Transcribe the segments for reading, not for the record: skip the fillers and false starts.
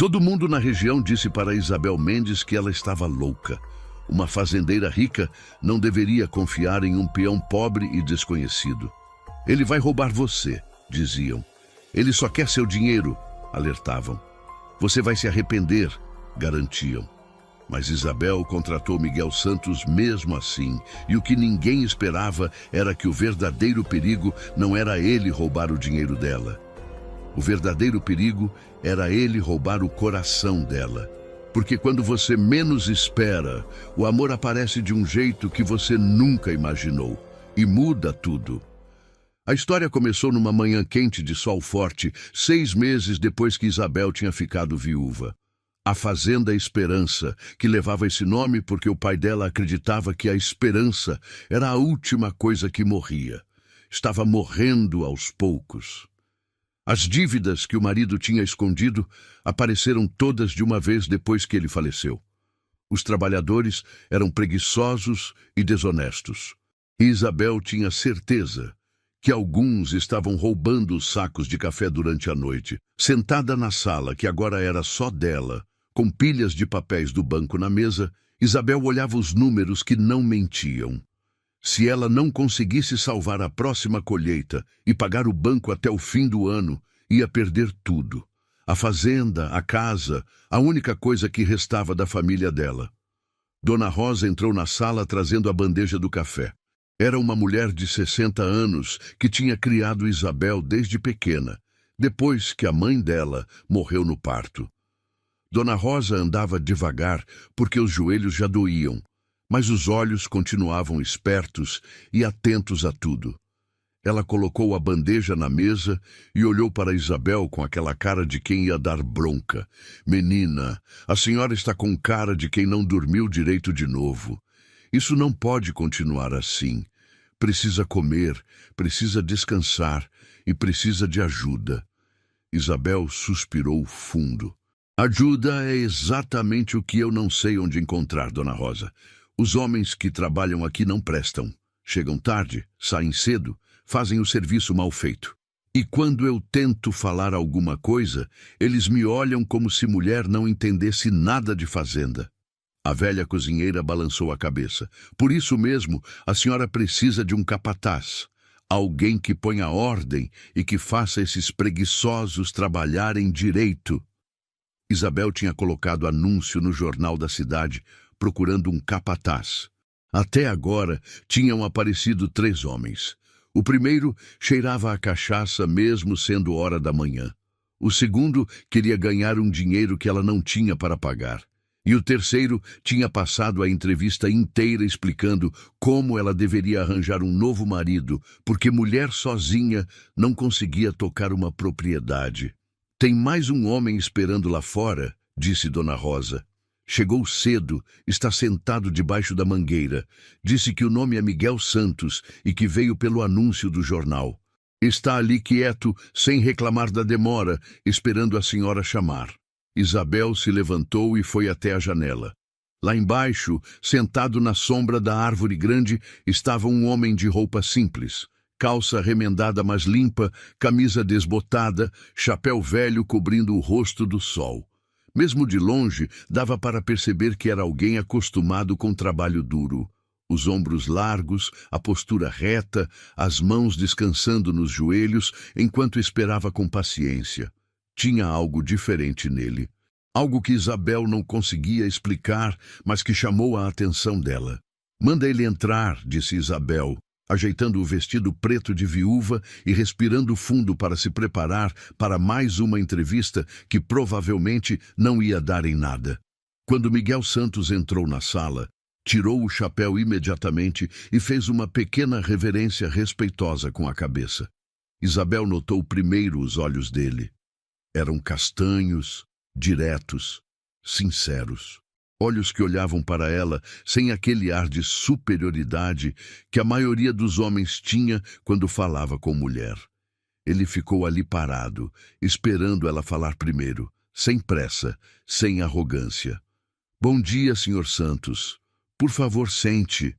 Todo mundo na região disse para Isabel Mendes que ela estava louca. Uma fazendeira rica não deveria confiar em um peão pobre e desconhecido. Ele vai roubar você, diziam. Ele só quer seu dinheiro, alertavam. Você vai se arrepender, garantiam. Mas Isabel contratou Miguel Santos mesmo assim, e o que ninguém esperava era que o verdadeiro perigo não era ele roubar o dinheiro dela. O verdadeiro perigo era ele roubar o coração dela. Porque quando você menos espera, o amor aparece de um jeito que você nunca imaginou e muda tudo. A história começou numa manhã quente de sol forte, 6 meses depois que Isabel tinha ficado viúva. A Fazenda Esperança, que levava esse nome porque o pai dela acreditava que a esperança era a última coisa que morria. Estava morrendo aos poucos. As dívidas que o marido tinha escondido apareceram todas de uma vez depois que ele faleceu. Os trabalhadores eram preguiçosos e desonestos. E Isabel tinha certeza que alguns estavam roubando os sacos de café durante a noite. Sentada na sala, que agora era só dela, com pilhas de papéis do banco na mesa, Isabel olhava os números que não mentiam. Se ela não conseguisse salvar a próxima colheita e pagar o banco até o fim do ano, ia perder tudo. A fazenda, a casa, a única coisa que restava da família dela. Dona Rosa entrou na sala trazendo a bandeja do café. Era uma mulher de 60 anos que tinha criado Isabel desde pequena, depois que a mãe dela morreu no parto. Dona Rosa andava devagar porque os joelhos já doíam, mas os olhos continuavam espertos e atentos a tudo. Ela colocou a bandeja na mesa e olhou para Isabel com aquela cara de quem ia dar bronca. Menina, a senhora está com cara de quem não dormiu direito de novo. Isso não pode continuar assim. Precisa comer, precisa descansar e precisa de ajuda. Isabel suspirou fundo. Ajuda é exatamente o que eu não sei onde encontrar, Dona Rosa. Os homens que trabalham aqui não prestam. Chegam tarde, saem cedo, fazem o serviço mal feito. E quando eu tento falar alguma coisa, eles me olham como se mulher não entendesse nada de fazenda. A velha cozinheira balançou a cabeça. Por isso mesmo, a senhora precisa de um capataz. Alguém que ponha ordem e que faça esses preguiçosos trabalharem direito. Isabel tinha colocado anúncio no jornal da cidade, procurando um capataz. Até agora, tinham aparecido 3 homens. O primeiro cheirava a cachaça mesmo sendo hora da manhã. O segundo queria ganhar um dinheiro que ela não tinha para pagar. E o terceiro tinha passado a entrevista inteira explicando como ela deveria arranjar um novo marido, porque mulher sozinha não conseguia tocar uma propriedade. Tem mais um homem esperando lá fora, disse Dona Rosa. Chegou cedo, está sentado debaixo da mangueira. Disse que o nome é Miguel Santos e que veio pelo anúncio do jornal. Está ali quieto, sem reclamar da demora, esperando a senhora chamar. Isabel se levantou e foi até a janela. Lá embaixo, sentado na sombra da árvore grande, estava um homem de roupa simples. Calça remendada mas limpa, camisa desbotada, chapéu velho cobrindo o rosto do sol. Mesmo de longe, dava para perceber que era alguém acostumado com trabalho duro. Os ombros largos, a postura reta, as mãos descansando nos joelhos, enquanto esperava com paciência. Tinha algo diferente nele. Algo que Isabel não conseguia explicar, mas que chamou a atenção dela. Manda ele entrar, disse Isabel, ajeitando o vestido preto de viúva e respirando fundo para se preparar para mais uma entrevista que provavelmente não ia dar em nada. Quando Miguel Santos entrou na sala, tirou o chapéu imediatamente e fez uma pequena reverência respeitosa com a cabeça. Isabel notou primeiro os olhos dele. Eram castanhos, diretos, sinceros. Olhos que olhavam para ela sem aquele ar de superioridade que a maioria dos homens tinha quando falava com mulher. Ele ficou ali parado, esperando ela falar primeiro, sem pressa, sem arrogância. Bom dia, Sr. Santos. Por favor, sente.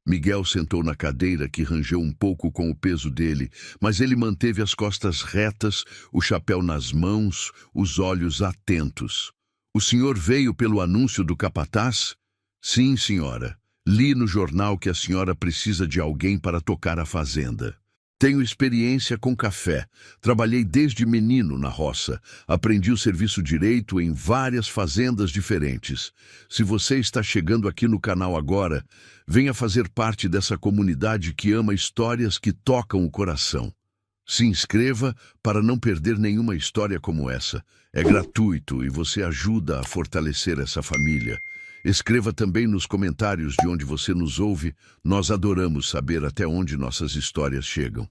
Miguel sentou na cadeira, que rangeu um pouco com o peso dele, mas ele manteve as costas retas, o chapéu nas mãos, os olhos atentos. "O senhor veio pelo anúncio do capataz?" "Sim, senhora. Li no jornal que a senhora precisa de alguém para tocar a fazenda. Tenho experiência com café. Trabalhei desde menino na roça. Aprendi o serviço direito em várias fazendas diferentes. Se você está chegando aqui no canal agora, venha fazer parte dessa comunidade que ama histórias que tocam o coração. Se inscreva para não perder nenhuma história como essa. É gratuito e você ajuda a fortalecer essa família. Escreva também nos comentários de onde você nos ouve. Nós adoramos saber até onde nossas histórias chegam."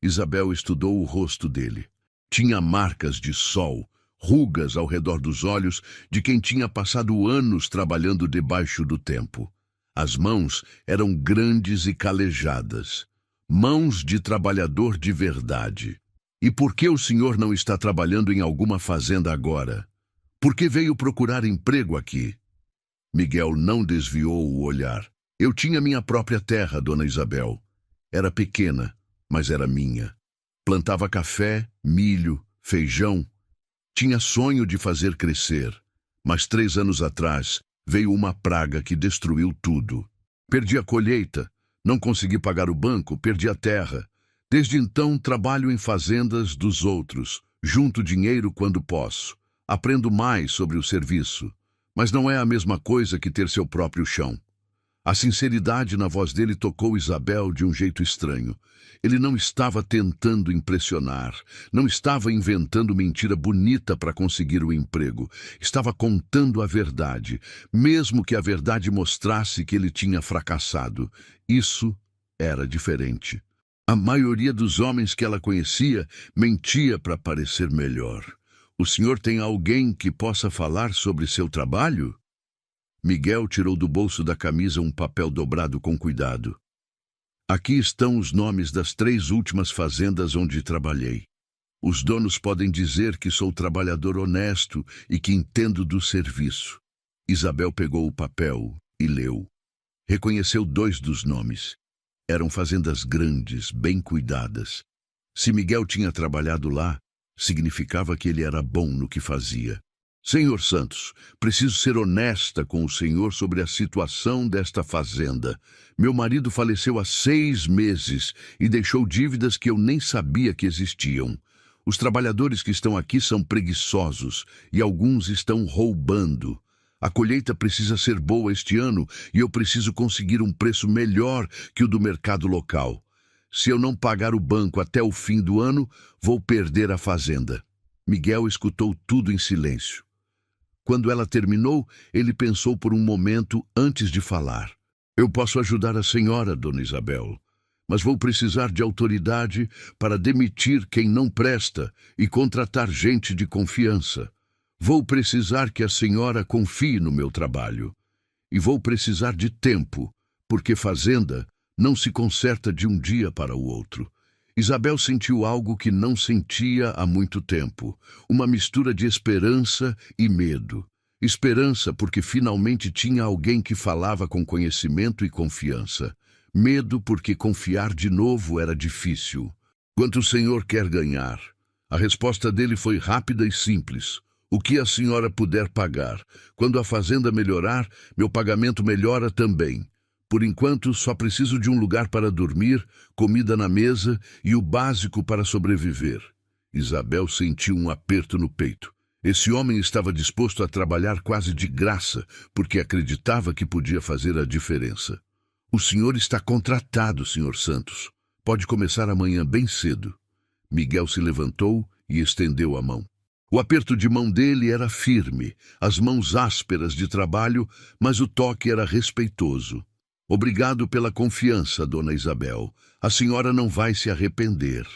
Isabel estudou o rosto dele. Tinha marcas de sol, rugas ao redor dos olhos de quem tinha passado anos trabalhando debaixo do tempo. As mãos eram grandes e calejadas. Mãos de trabalhador de verdade. "E por que o senhor não está trabalhando em alguma fazenda agora? Por que veio procurar emprego aqui?" Miguel não desviou o olhar. "Eu tinha minha própria terra, dona Isabel. Era pequena, mas era minha. Plantava café, milho, feijão. Tinha sonho de fazer crescer. Mas 3 anos atrás veio uma praga que destruiu tudo. Perdi a colheita, não consegui pagar o banco, perdi a terra. Desde então trabalho em fazendas dos outros, junto dinheiro quando posso. Aprendo mais sobre o serviço. Mas não é a mesma coisa que ter seu próprio chão." A sinceridade na voz dele tocou Isabel de um jeito estranho. Ele não estava tentando impressionar, não estava inventando mentira bonita para conseguir o emprego. Estava contando a verdade, mesmo que a verdade mostrasse que ele tinha fracassado. Isso era diferente. A maioria dos homens que ela conhecia mentia para parecer melhor. "O senhor tem alguém que possa falar sobre seu trabalho?" Miguel tirou do bolso da camisa um papel dobrado com cuidado. "Aqui estão os nomes das 3 últimas fazendas onde trabalhei. Os donos podem dizer que sou trabalhador honesto e que entendo do serviço." Isabel pegou o papel e leu. Reconheceu 2 dos nomes. Eram fazendas grandes, bem cuidadas. Se Miguel tinha trabalhado lá, significava que ele era bom no que fazia. "Senhor Santos, preciso ser honesta com o senhor sobre a situação desta fazenda. Meu marido faleceu há 6 meses e deixou dívidas que eu nem sabia que existiam. Os trabalhadores que estão aqui são preguiçosos e alguns estão roubando. A colheita precisa ser boa este ano e eu preciso conseguir um preço melhor que o do mercado local. Se eu não pagar o banco até o fim do ano, vou perder a fazenda." Miguel escutou tudo em silêncio. Quando ela terminou, ele pensou por um momento antes de falar. "Eu posso ajudar a senhora, dona Isabel, mas vou precisar de autoridade para demitir quem não presta e contratar gente de confiança. Vou precisar que a senhora confie no meu trabalho. E vou precisar de tempo, porque fazenda não se conserta de um dia para o outro." Isabel sentiu algo que não sentia há muito tempo, uma mistura de esperança e medo. Esperança porque finalmente tinha alguém que falava com conhecimento e confiança. Medo porque confiar de novo era difícil. "Quanto o senhor quer ganhar?" A resposta dele foi rápida e simples. "O que a senhora puder pagar. Quando a fazenda melhorar, meu pagamento melhora também. Por enquanto, só preciso de um lugar para dormir, comida na mesa e o básico para sobreviver." Isabel sentiu um aperto no peito. Esse homem estava disposto a trabalhar quase de graça, porque acreditava que podia fazer a diferença. "O senhor está contratado, senhor Santos. Pode começar amanhã bem cedo." Miguel se levantou e estendeu a mão. O aperto de mão dele era firme, as mãos ásperas de trabalho, mas o toque era respeitoso. "Obrigado pela confiança, dona Isabel. A senhora não vai se arrepender."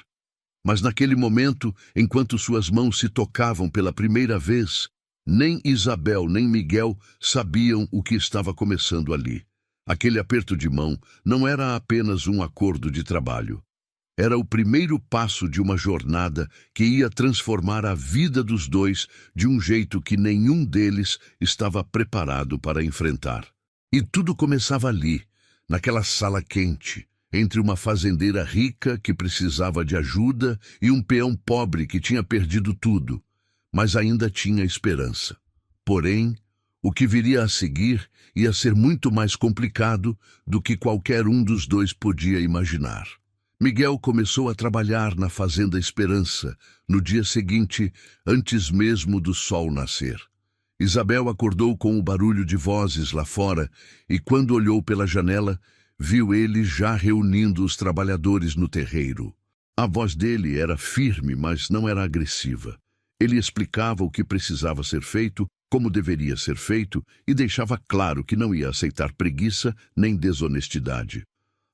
Mas naquele momento, enquanto suas mãos se tocavam pela primeira vez, nem Isabel nem Miguel sabiam o que estava começando ali. Aquele aperto de mão não era apenas um acordo de trabalho. Era o primeiro passo de uma jornada que ia transformar a vida dos dois de um jeito que nenhum deles estava preparado para enfrentar. E tudo começava ali, naquela sala quente, entre uma fazendeira rica que precisava de ajuda e um peão pobre que tinha perdido tudo, mas ainda tinha esperança. Porém, o que viria a seguir ia ser muito mais complicado do que qualquer um dos dois podia imaginar. Miguel começou a trabalhar na Fazenda Esperança no dia seguinte, antes mesmo do sol nascer. Isabel acordou com o barulho de vozes lá fora e, quando olhou pela janela, viu ele já reunindo os trabalhadores no terreiro. A voz dele era firme, mas não era agressiva. Ele explicava o que precisava ser feito, como deveria ser feito, e deixava claro que não ia aceitar preguiça nem desonestidade.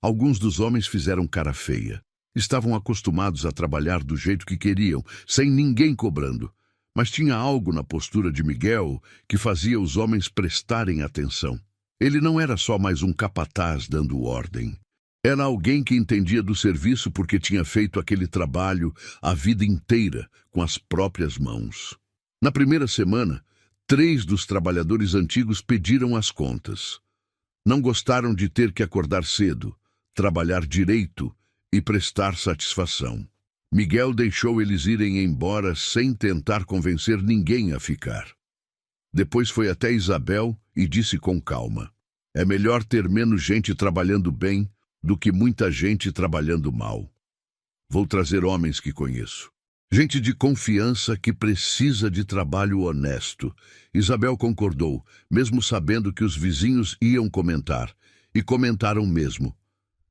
Alguns dos homens fizeram cara feia. Estavam acostumados a trabalhar do jeito que queriam, sem ninguém cobrando. Mas tinha algo na postura de Miguel que fazia os homens prestarem atenção. Ele não era só mais um capataz dando ordem. Era alguém que entendia do serviço porque tinha feito aquele trabalho a vida inteira com as próprias mãos. Na primeira semana, 3 dos trabalhadores antigos pediram as contas. Não gostaram de ter que acordar cedo, trabalhar direito e prestar satisfação. Miguel deixou eles irem embora sem tentar convencer ninguém a ficar. Depois foi até Isabel e disse com calma: é melhor ter menos gente trabalhando bem do que muita gente trabalhando mal. Vou trazer homens que conheço. Gente de confiança que precisa de trabalho honesto. Isabel concordou, mesmo sabendo que os vizinhos iam comentar, e comentaram mesmo.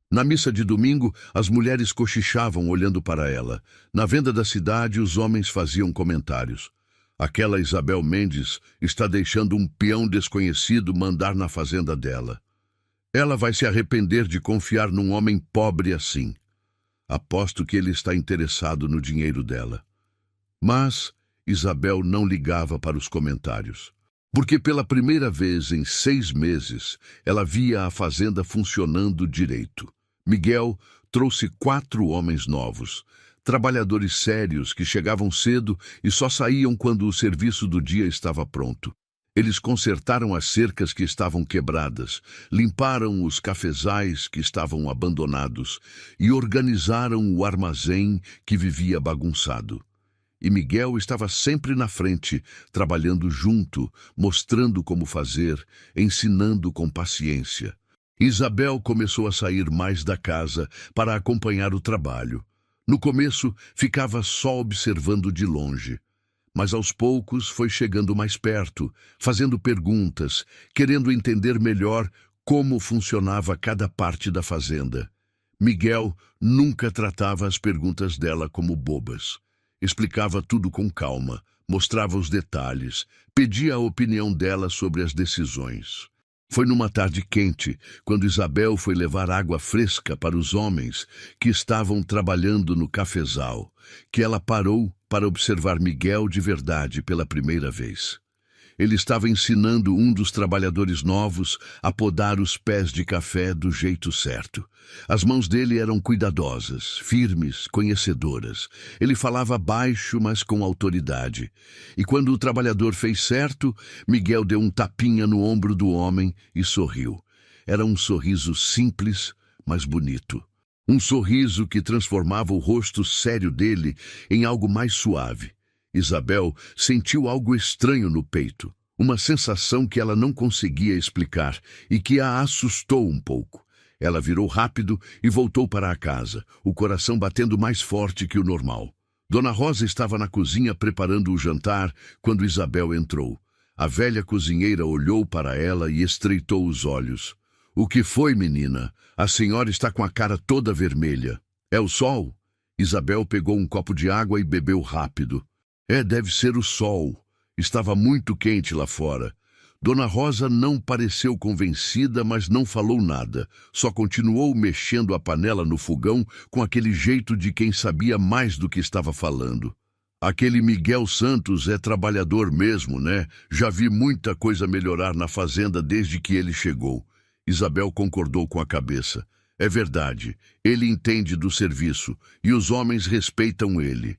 Na missa de domingo, as mulheres cochichavam olhando para ela. Na venda da cidade, os homens faziam comentários. Aquela Isabel Mendes está deixando um peão desconhecido mandar na fazenda dela. Ela vai se arrepender de confiar num homem pobre assim. Aposto que ele está interessado no dinheiro dela. Mas Isabel não ligava para os comentários, porque pela primeira vez em 6 meses ela via a fazenda funcionando direito. Miguel trouxe 4 homens novos, trabalhadores sérios que chegavam cedo e só saíam quando o serviço do dia estava pronto. Eles consertaram as cercas que estavam quebradas, limparam os cafezais que estavam abandonados e organizaram o armazém que vivia bagunçado. E Miguel estava sempre na frente, trabalhando junto, mostrando como fazer, ensinando com paciência. Isabel começou a sair mais da casa para acompanhar o trabalho. No começo, ficava só observando de longe. Mas aos poucos foi chegando mais perto, fazendo perguntas, querendo entender melhor como funcionava cada parte da fazenda. Miguel nunca tratava as perguntas dela como bobas. Explicava tudo com calma, mostrava os detalhes, pedia a opinião dela sobre as decisões. Foi numa tarde quente, quando Isabel foi levar água fresca para os homens que estavam trabalhando no cafezal, que ela parou para observar Miguel de verdade pela primeira vez. Ele estava ensinando um dos trabalhadores novos a podar os pés de café do jeito certo. As mãos dele eram cuidadosas, firmes, conhecedoras. Ele falava baixo, mas com autoridade. E quando o trabalhador fez certo, Miguel deu um tapinha no ombro do homem e sorriu. Era um sorriso simples, mas bonito. Um sorriso que transformava o rosto sério dele em algo mais suave. Isabel sentiu algo estranho no peito, uma sensação que ela não conseguia explicar e que a assustou um pouco. Ela virou rápido e voltou para a casa, o coração batendo mais forte que o normal. Dona Rosa estava na cozinha preparando o jantar quando Isabel entrou. A velha cozinheira olhou para ela e estreitou os olhos. "O que foi, menina? A senhora está com a cara toda vermelha. É o sol?" Isabel pegou um copo de água e bebeu rápido. Deve ser o sol. Estava muito quente lá fora. Dona Rosa não pareceu convencida, mas não falou nada. Só continuou mexendo a panela no fogão com aquele jeito de quem sabia mais do que estava falando. "Aquele Miguel Santos é trabalhador mesmo, né? Já vi muita coisa melhorar na fazenda desde que ele chegou." Isabel concordou com a cabeça. "É verdade. Ele entende do serviço e os homens respeitam ele."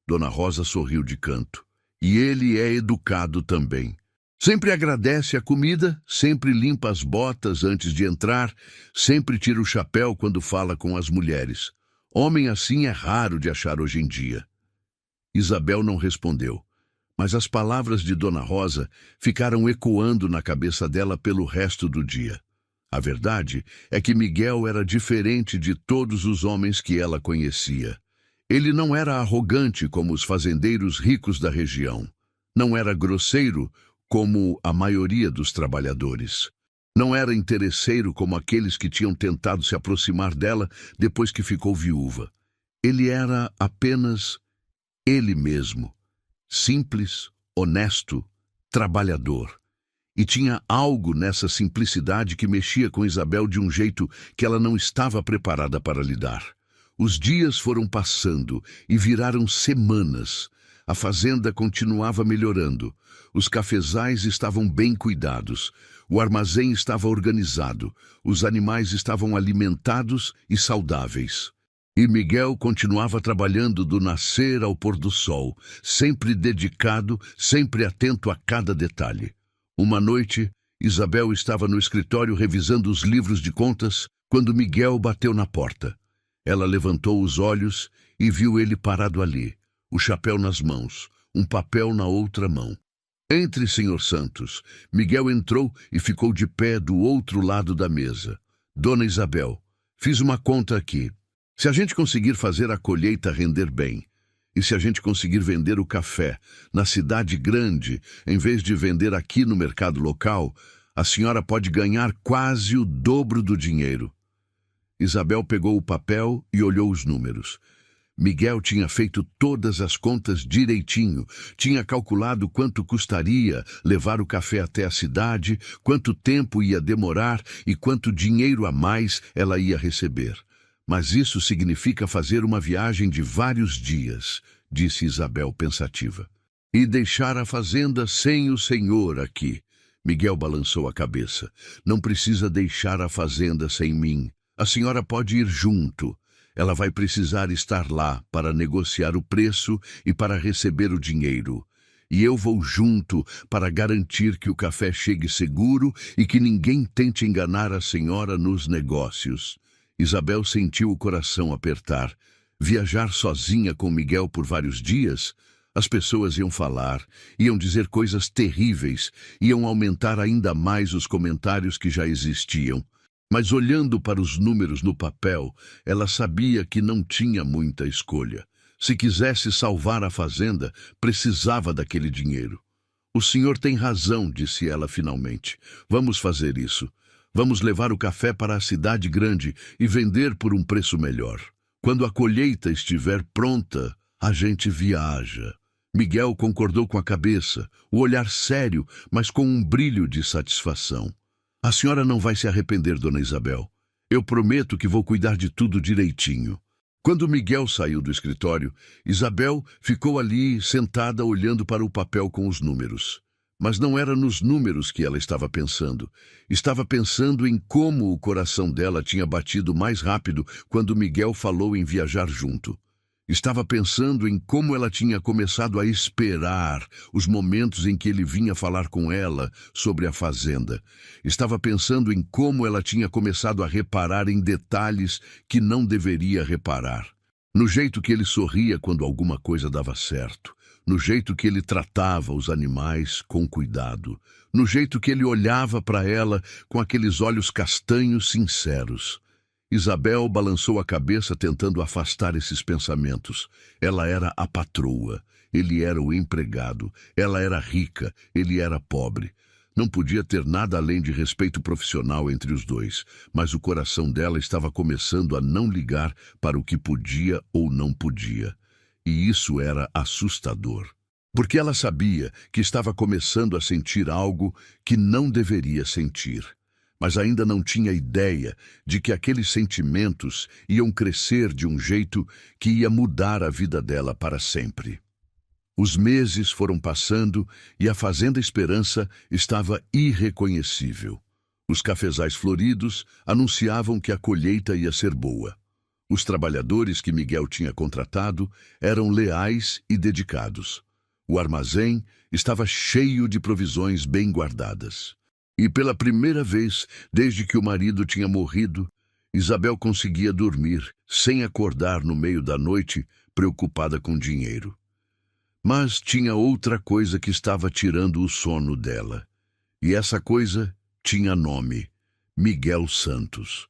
Dona Rosa sorriu de canto. "E ele é educado também. Sempre agradece a comida, sempre limpa as botas antes de entrar, sempre tira o chapéu quando fala com as mulheres. Homem assim é raro de achar hoje em dia. Isabel não respondeu, mas as palavras de Dona Rosa ficaram ecoando na cabeça dela pelo resto do dia. A verdade é que Miguel era diferente de todos os homens que ela conhecia. Ele não era arrogante como os fazendeiros ricos da região. Não era grosseiro como a maioria dos trabalhadores. Não era interesseiro como aqueles que tinham tentado se aproximar dela depois que ficou viúva. Ele era apenas ele mesmo, simples, honesto, trabalhador. E tinha algo nessa simplicidade que mexia com Isabel de um jeito que ela não estava preparada para lidar. Os dias foram passando e viraram semanas. A fazenda continuava melhorando. Os cafezais estavam bem cuidados. O armazém estava organizado. Os animais estavam alimentados e saudáveis. E Miguel continuava trabalhando do nascer ao pôr do sol, sempre dedicado, sempre atento a cada detalhe. Uma noite, Isabel estava no escritório revisando os livros de contas quando Miguel bateu na porta. Ela levantou os olhos e viu ele parado ali, o chapéu nas mãos, um papel na outra mão. Entre, Senhor Santos. Miguel entrou e ficou de pé do outro lado da mesa. Dona Isabel, fiz uma conta aqui. Se a gente conseguir fazer a colheita render bem, e se a gente conseguir vender o café na cidade grande, em vez de vender aqui no mercado local, a senhora pode ganhar quase o dobro do dinheiro. Isabel pegou o papel e olhou os números. Miguel tinha feito todas as contas direitinho, tinha calculado quanto custaria levar o café até a cidade, quanto tempo ia demorar e quanto dinheiro a mais ela ia receber. Mas isso significa fazer uma viagem de vários dias, disse Isabel pensativa. E deixar a fazenda sem o senhor aqui. Miguel balançou a cabeça. Não precisa deixar a fazenda sem mim. A senhora pode ir junto. Ela vai precisar estar lá para negociar o preço e para receber o dinheiro. E eu vou junto para garantir que o café chegue seguro e que ninguém tente enganar a senhora nos negócios. Isabel sentiu o coração apertar. Viajar sozinha com Miguel por vários dias? As pessoas iam falar, iam dizer coisas terríveis, iam aumentar ainda mais os comentários que já existiam. Mas olhando para os números no papel, ela sabia que não tinha muita escolha. Se quisesse salvar a fazenda, precisava daquele dinheiro. O senhor tem razão, disse ela finalmente. Vamos fazer isso. Vamos levar o café para a cidade grande e vender por um preço melhor. Quando a colheita estiver pronta, a gente viaja. Miguel concordou com a cabeça, o olhar sério, mas com um brilho de satisfação. A senhora não vai se arrepender, Dona Isabel. Eu prometo que vou cuidar de tudo direitinho. Quando Miguel saiu do escritório, Isabel ficou ali sentada olhando para o papel com os números. Mas não era nos números que ela estava pensando. Estava pensando em como o coração dela tinha batido mais rápido quando Miguel falou em viajar junto. Estava pensando em como ela tinha começado a esperar os momentos em que ele vinha falar com ela sobre a fazenda. Estava pensando em como ela tinha começado a reparar em detalhes que não deveria reparar. No jeito que ele sorria quando alguma coisa dava certo. No jeito que ele tratava os animais com cuidado, no jeito que ele olhava para ela com aqueles olhos castanhos sinceros. Isabel balançou a cabeça tentando afastar esses pensamentos. Ela era a patroa, ele era o empregado, ela era rica, ele era pobre. Não podia ter nada além de respeito profissional entre os dois, mas o coração dela estava começando a não ligar para o que podia ou não podia. E isso era assustador, porque ela sabia que estava começando a sentir algo que não deveria sentir, mas ainda não tinha ideia de que aqueles sentimentos iam crescer de um jeito que ia mudar a vida dela para sempre. Os meses foram passando e a Fazenda Esperança estava irreconhecível. Os cafezais floridos anunciavam que a colheita ia ser boa. Os trabalhadores que Miguel tinha contratado eram leais e dedicados. O armazém estava cheio de provisões bem guardadas. E pela primeira vez, desde que o marido tinha morrido, Isabel conseguia dormir, sem acordar no meio da noite, preocupada com dinheiro. Mas tinha outra coisa que estava tirando o sono dela. E essa coisa tinha nome: Miguel Santos.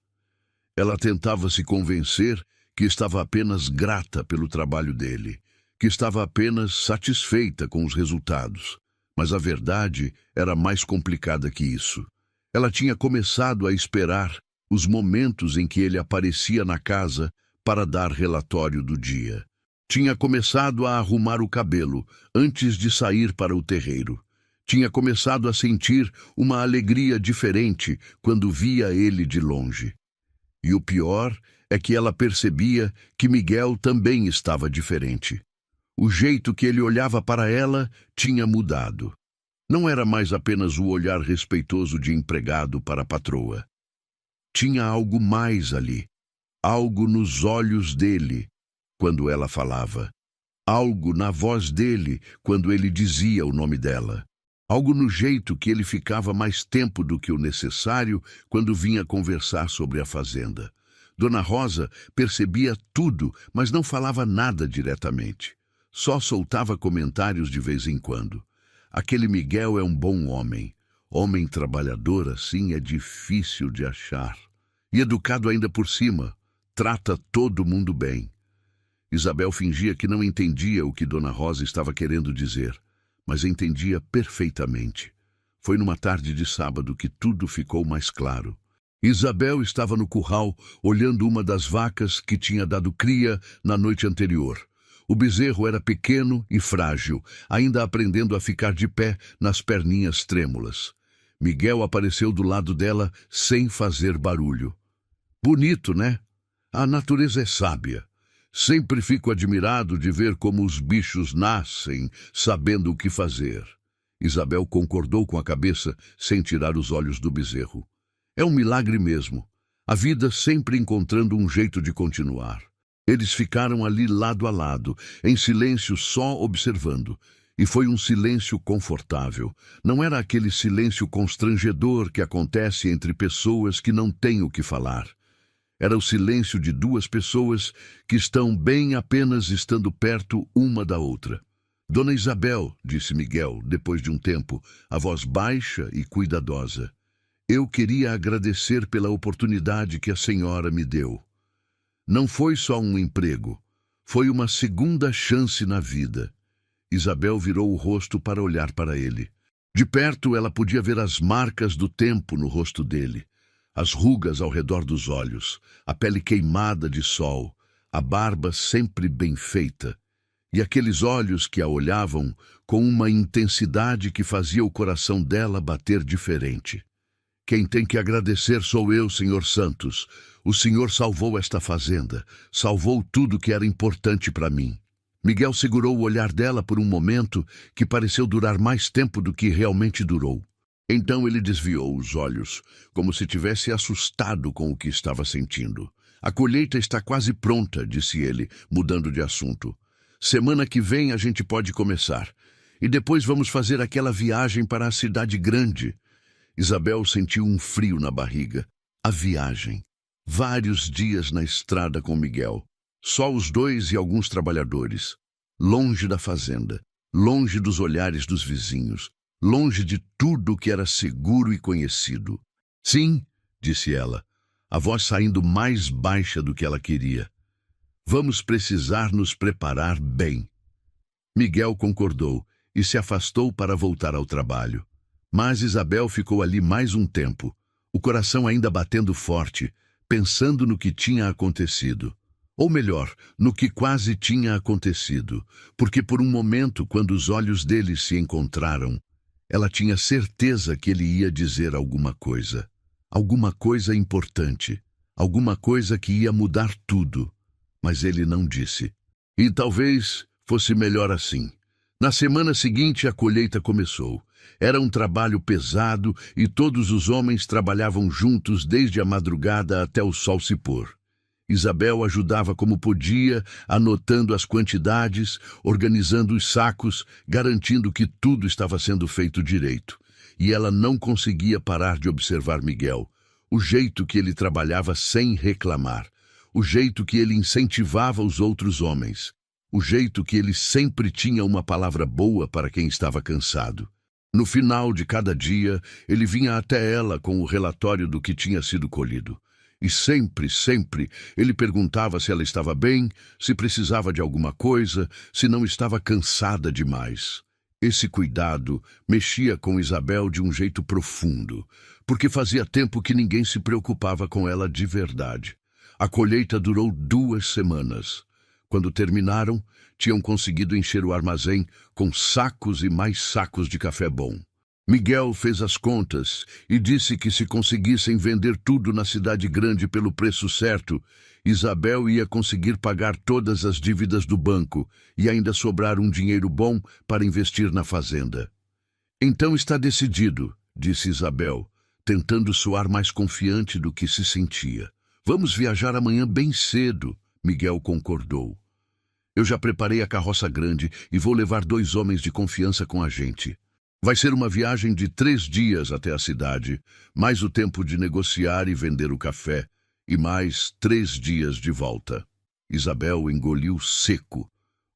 Ela tentava se convencer que estava apenas grata pelo trabalho dele, que estava apenas satisfeita com os resultados. Mas a verdade era mais complicada que isso. Ela tinha começado a esperar os momentos em que ele aparecia na casa para dar relatório do dia. Tinha começado a arrumar o cabelo antes de sair para o terreiro. Tinha começado a sentir uma alegria diferente quando via ele de longe. E o pior é que ela percebia que Miguel também estava diferente. O jeito que ele olhava para ela tinha mudado. Não era mais apenas o olhar respeitoso de empregado para a patroa. Tinha algo mais ali, algo nos olhos dele, quando ela falava, algo na voz dele quando ele dizia o nome dela, algo no jeito que ele ficava mais tempo do que o necessário quando vinha conversar sobre a fazenda. Dona Rosa percebia tudo, mas não falava nada diretamente. Só soltava comentários de vez em quando. Aquele Miguel é um bom homem. Homem trabalhador assim é difícil de achar. E educado ainda por cima. Trata todo mundo bem. Isabel fingia que não entendia o que Dona Rosa estava querendo dizer, mas entendia perfeitamente. Foi numa tarde de sábado que tudo ficou mais claro. Isabel estava no curral, olhando uma das vacas que tinha dado cria na noite anterior. O bezerro era pequeno e frágil, ainda aprendendo a ficar de pé nas perninhas trêmulas. Miguel apareceu do lado dela sem fazer barulho. Bonito, né? A natureza é sábia. Sempre fico admirado de ver como os bichos nascem, sabendo o que fazer. Isabel concordou com a cabeça, sem tirar os olhos do bezerro. É um milagre mesmo. A vida sempre encontrando um jeito de continuar. Eles ficaram ali lado a lado, em silêncio só observando. E foi um silêncio confortável. Não era aquele silêncio constrangedor que acontece entre pessoas que não têm o que falar. Era o silêncio de duas pessoas que estão bem apenas estando perto uma da outra. Dona Isabel, disse Miguel, depois de um tempo, a voz baixa e cuidadosa. Eu queria agradecer pela oportunidade que a senhora me deu. Não foi só um emprego, foi uma segunda chance na vida. Isabel virou o rosto para olhar para ele. De perto ela podia ver as marcas do tempo no rosto dele, as rugas ao redor dos olhos, a pele queimada de sol, a barba sempre bem feita, e aqueles olhos que a olhavam com uma intensidade que fazia o coração dela bater diferente. Quem tem que agradecer sou eu, Senhor Santos. O Senhor salvou esta fazenda, salvou tudo que era importante para mim. Miguel segurou o olhar dela por um momento que pareceu durar mais tempo do que realmente durou. Então ele desviou os olhos, como se tivesse assustado com o que estava sentindo. A colheita está quase pronta, disse ele, mudando de assunto. Semana que vem a gente pode começar. E depois vamos fazer aquela viagem para a cidade grande. Isabel sentiu um frio na barriga. A viagem. Vários dias na estrada com Miguel. Só os dois e alguns trabalhadores. Longe da fazenda. Longe dos olhares dos vizinhos. Longe de tudo que era seguro e conhecido. Sim, disse ela, a voz saindo mais baixa do que ela queria. Vamos precisar nos preparar bem. Miguel concordou e se afastou para voltar ao trabalho. Mas Isabel ficou ali mais um tempo, o coração ainda batendo forte, pensando no que tinha acontecido. Ou melhor, no que quase tinha acontecido, porque por um momento, quando os olhos dele se encontraram, ela tinha certeza que ele ia dizer alguma coisa importante, alguma coisa que ia mudar tudo, mas ele não disse. E talvez fosse melhor assim. Na semana seguinte, a colheita começou. Era um trabalho pesado e todos os homens trabalhavam juntos desde a madrugada até o sol se pôr. Isabel ajudava como podia, anotando as quantidades, organizando os sacos, garantindo que tudo estava sendo feito direito. E ela não conseguia parar de observar Miguel, o jeito que ele trabalhava sem reclamar, o jeito que ele incentivava os outros homens, o jeito que ele sempre tinha uma palavra boa para quem estava cansado. No final de cada dia, ele vinha até ela com o relatório do que tinha sido colhido. E sempre, ele perguntava se ela estava bem, se precisava de alguma coisa, se não estava cansada demais. Esse cuidado mexia com Isabel de um jeito profundo, porque fazia tempo que ninguém se preocupava com ela de verdade. A colheita durou 2 semanas. Quando terminaram, tinham conseguido encher o armazém com sacos e mais sacos de café bom. Miguel fez as contas e disse que se conseguissem vender tudo na cidade grande pelo preço certo, Isabel ia conseguir pagar todas as dívidas do banco e ainda sobrar um dinheiro bom para investir na fazenda. Então está decidido, disse Isabel, tentando soar mais confiante do que se sentia. Vamos viajar amanhã bem cedo, Miguel concordou. Eu já preparei a carroça grande e vou levar 2 homens de confiança com a gente. Vai ser uma viagem de 3 dias até a cidade, mais o tempo de negociar e vender o café, e mais 3 dias de volta. Isabel engoliu seco.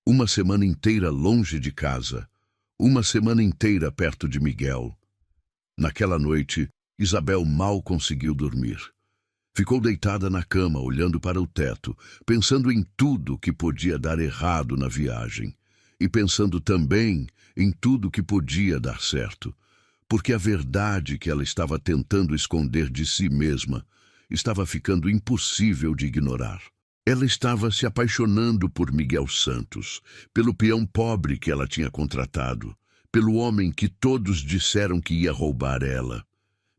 1 semana inteira longe de casa. 1 semana inteira perto de Miguel. Naquela noite, Isabel mal conseguiu dormir. Ficou deitada na cama, olhando para o teto, pensando em tudo que podia dar errado na viagem. E pensando também em tudo que podia dar certo, porque a verdade que ela estava tentando esconder de si mesma estava ficando impossível de ignorar. Ela estava se apaixonando por Miguel Santos, pelo peão pobre que ela tinha contratado, pelo homem que todos disseram que ia roubar ela,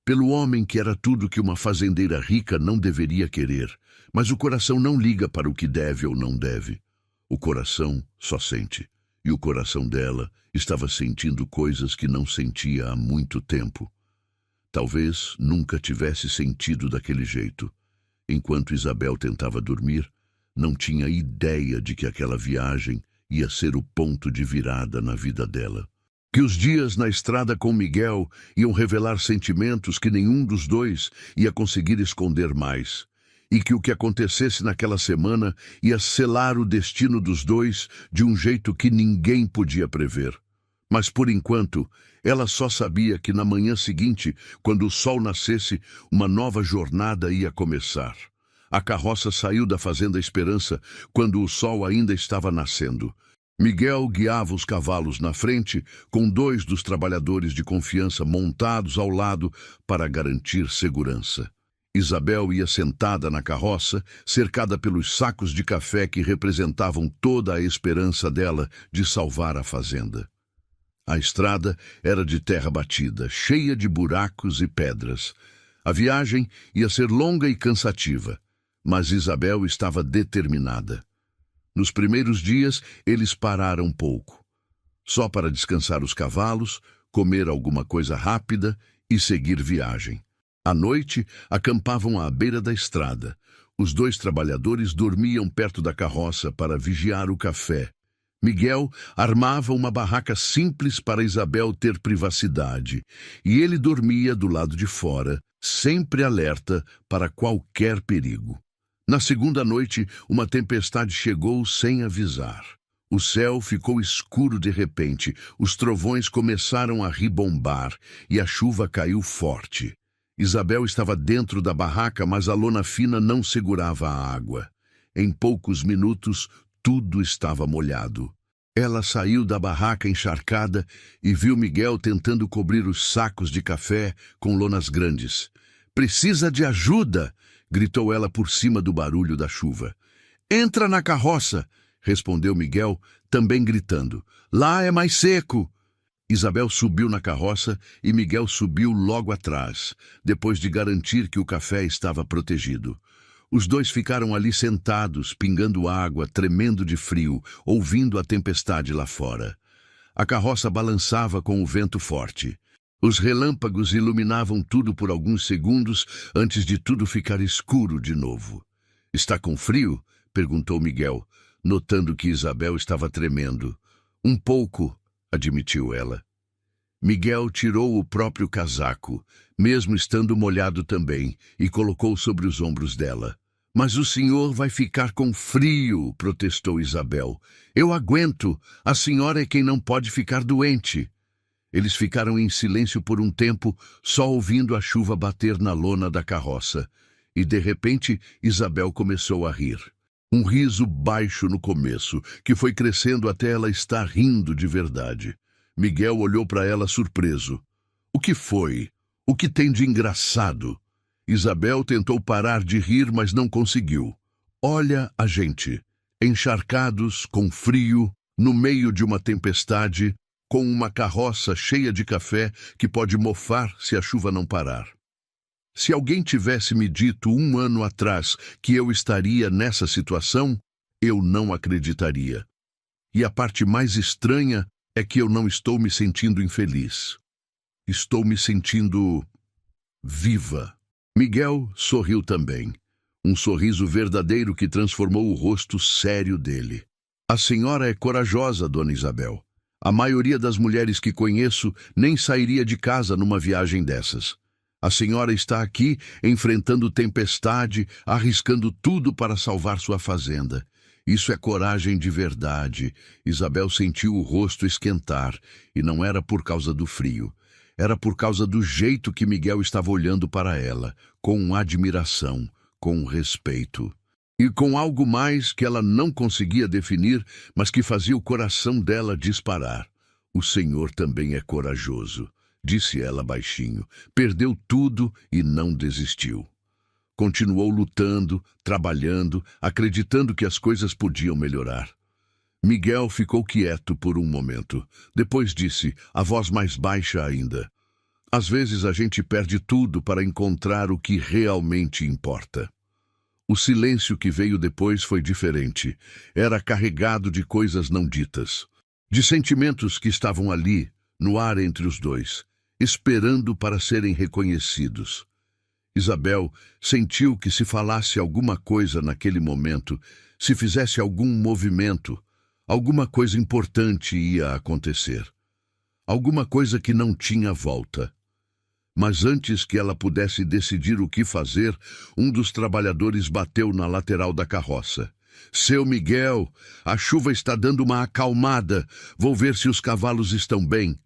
pelo homem que era tudo que uma fazendeira rica não deveria querer, mas o coração não liga para o que deve ou não deve. O coração só sente. E o coração dela estava sentindo coisas que não sentia há muito tempo. Talvez nunca tivesse sentido daquele jeito. Enquanto Isabel tentava dormir, não tinha ideia de que aquela viagem ia ser o ponto de virada na vida dela. Que os dias na estrada com Miguel iam revelar sentimentos que nenhum dos dois ia conseguir esconder mais. E que o que acontecesse naquela semana ia selar o destino dos dois de um jeito que ninguém podia prever. Mas, por enquanto, ela só sabia que na manhã seguinte, quando o sol nascesse, uma nova jornada ia começar. A carroça saiu da Fazenda Esperança quando o sol ainda estava nascendo. Miguel guiava os cavalos na frente, com 2 dos trabalhadores de confiança montados ao lado para garantir segurança. Isabel ia sentada na carroça, cercada pelos sacos de café que representavam toda a esperança dela de salvar a fazenda. A estrada era de terra batida, cheia de buracos e pedras. A viagem ia ser longa e cansativa, mas Isabel estava determinada. Nos primeiros dias, eles pararam um pouco, só para descansar os cavalos, comer alguma coisa rápida e seguir viagem. À noite, acampavam à beira da estrada. Os 2 trabalhadores dormiam perto da carroça para vigiar o café. Miguel armava uma barraca simples para Isabel ter privacidade, e ele dormia do lado de fora, sempre alerta para qualquer perigo. Na segunda noite, uma tempestade chegou sem avisar. O céu ficou escuro de repente, os trovões começaram a ribombar e a chuva caiu forte. Isabel estava dentro da barraca, mas a lona fina não segurava a água. Em poucos minutos, tudo estava molhado. Ela saiu da barraca encharcada e viu Miguel tentando cobrir os sacos de café com lonas grandes. "Precisa de ajuda!" gritou ela por cima do barulho da chuva. "Entra na carroça!" respondeu Miguel, também gritando. "Lá é mais seco!" Isabel subiu na carroça e Miguel subiu logo atrás, depois de garantir que o café estava protegido. Os 2 ficaram ali sentados, pingando água, tremendo de frio, ouvindo a tempestade lá fora. A carroça balançava com o vento forte. Os relâmpagos iluminavam tudo por alguns segundos antes de tudo ficar escuro de novo. Está com frio? Perguntou Miguel, notando que Isabel estava tremendo. Um pouco, admitiu ela. Miguel tirou o próprio casaco, mesmo estando molhado também, e colocou sobre os ombros dela. Mas o senhor vai ficar com frio, protestou Isabel. Eu aguento, a senhora é quem não pode ficar doente. Eles ficaram em silêncio por um tempo, só ouvindo a chuva bater na lona da carroça. E, de repente, Isabel começou a rir. Um riso baixo no começo, que foi crescendo até ela estar rindo de verdade. Miguel olhou para ela surpreso. O que foi? O que tem de engraçado? Isabel tentou parar de rir, mas não conseguiu. Olha a gente, encharcados, com frio, no meio de uma tempestade, com uma carroça cheia de café que pode mofar se a chuva não parar. Se alguém tivesse me dito 1 ano atrás que eu estaria nessa situação, eu não acreditaria. E a parte mais estranha é que eu não estou me sentindo infeliz. Estou me sentindo viva. Miguel sorriu também. Um sorriso verdadeiro que transformou o rosto sério dele. A senhora é corajosa, dona Isabel. A maioria das mulheres que conheço nem sairia de casa numa viagem dessas. A senhora está aqui enfrentando tempestade, arriscando tudo para salvar sua fazenda. Isso é coragem de verdade. Isabel sentiu o rosto esquentar, e não era por causa do frio. Era por causa do jeito que Miguel estava olhando para ela, com admiração, com respeito. E com algo mais que ela não conseguia definir, mas que fazia o coração dela disparar. O Senhor também é corajoso, disse ela baixinho. Perdeu tudo e não desistiu. Continuou lutando, trabalhando, acreditando que as coisas podiam melhorar. Miguel ficou quieto por um momento. Depois disse, a voz mais baixa ainda. Às vezes a gente perde tudo para encontrar o que realmente importa. O silêncio que veio depois foi diferente. Era carregado de coisas não ditas. De sentimentos que estavam ali, no ar entre os dois, esperando para serem reconhecidos. Isabel sentiu que se falasse alguma coisa naquele momento, se fizesse algum movimento, alguma coisa importante ia acontecer. Alguma coisa que não tinha volta. Mas antes que ela pudesse decidir o que fazer, um dos trabalhadores bateu na lateral da carroça. Seu Miguel, a chuva está dando uma acalmada. Vou ver se os cavalos estão bem.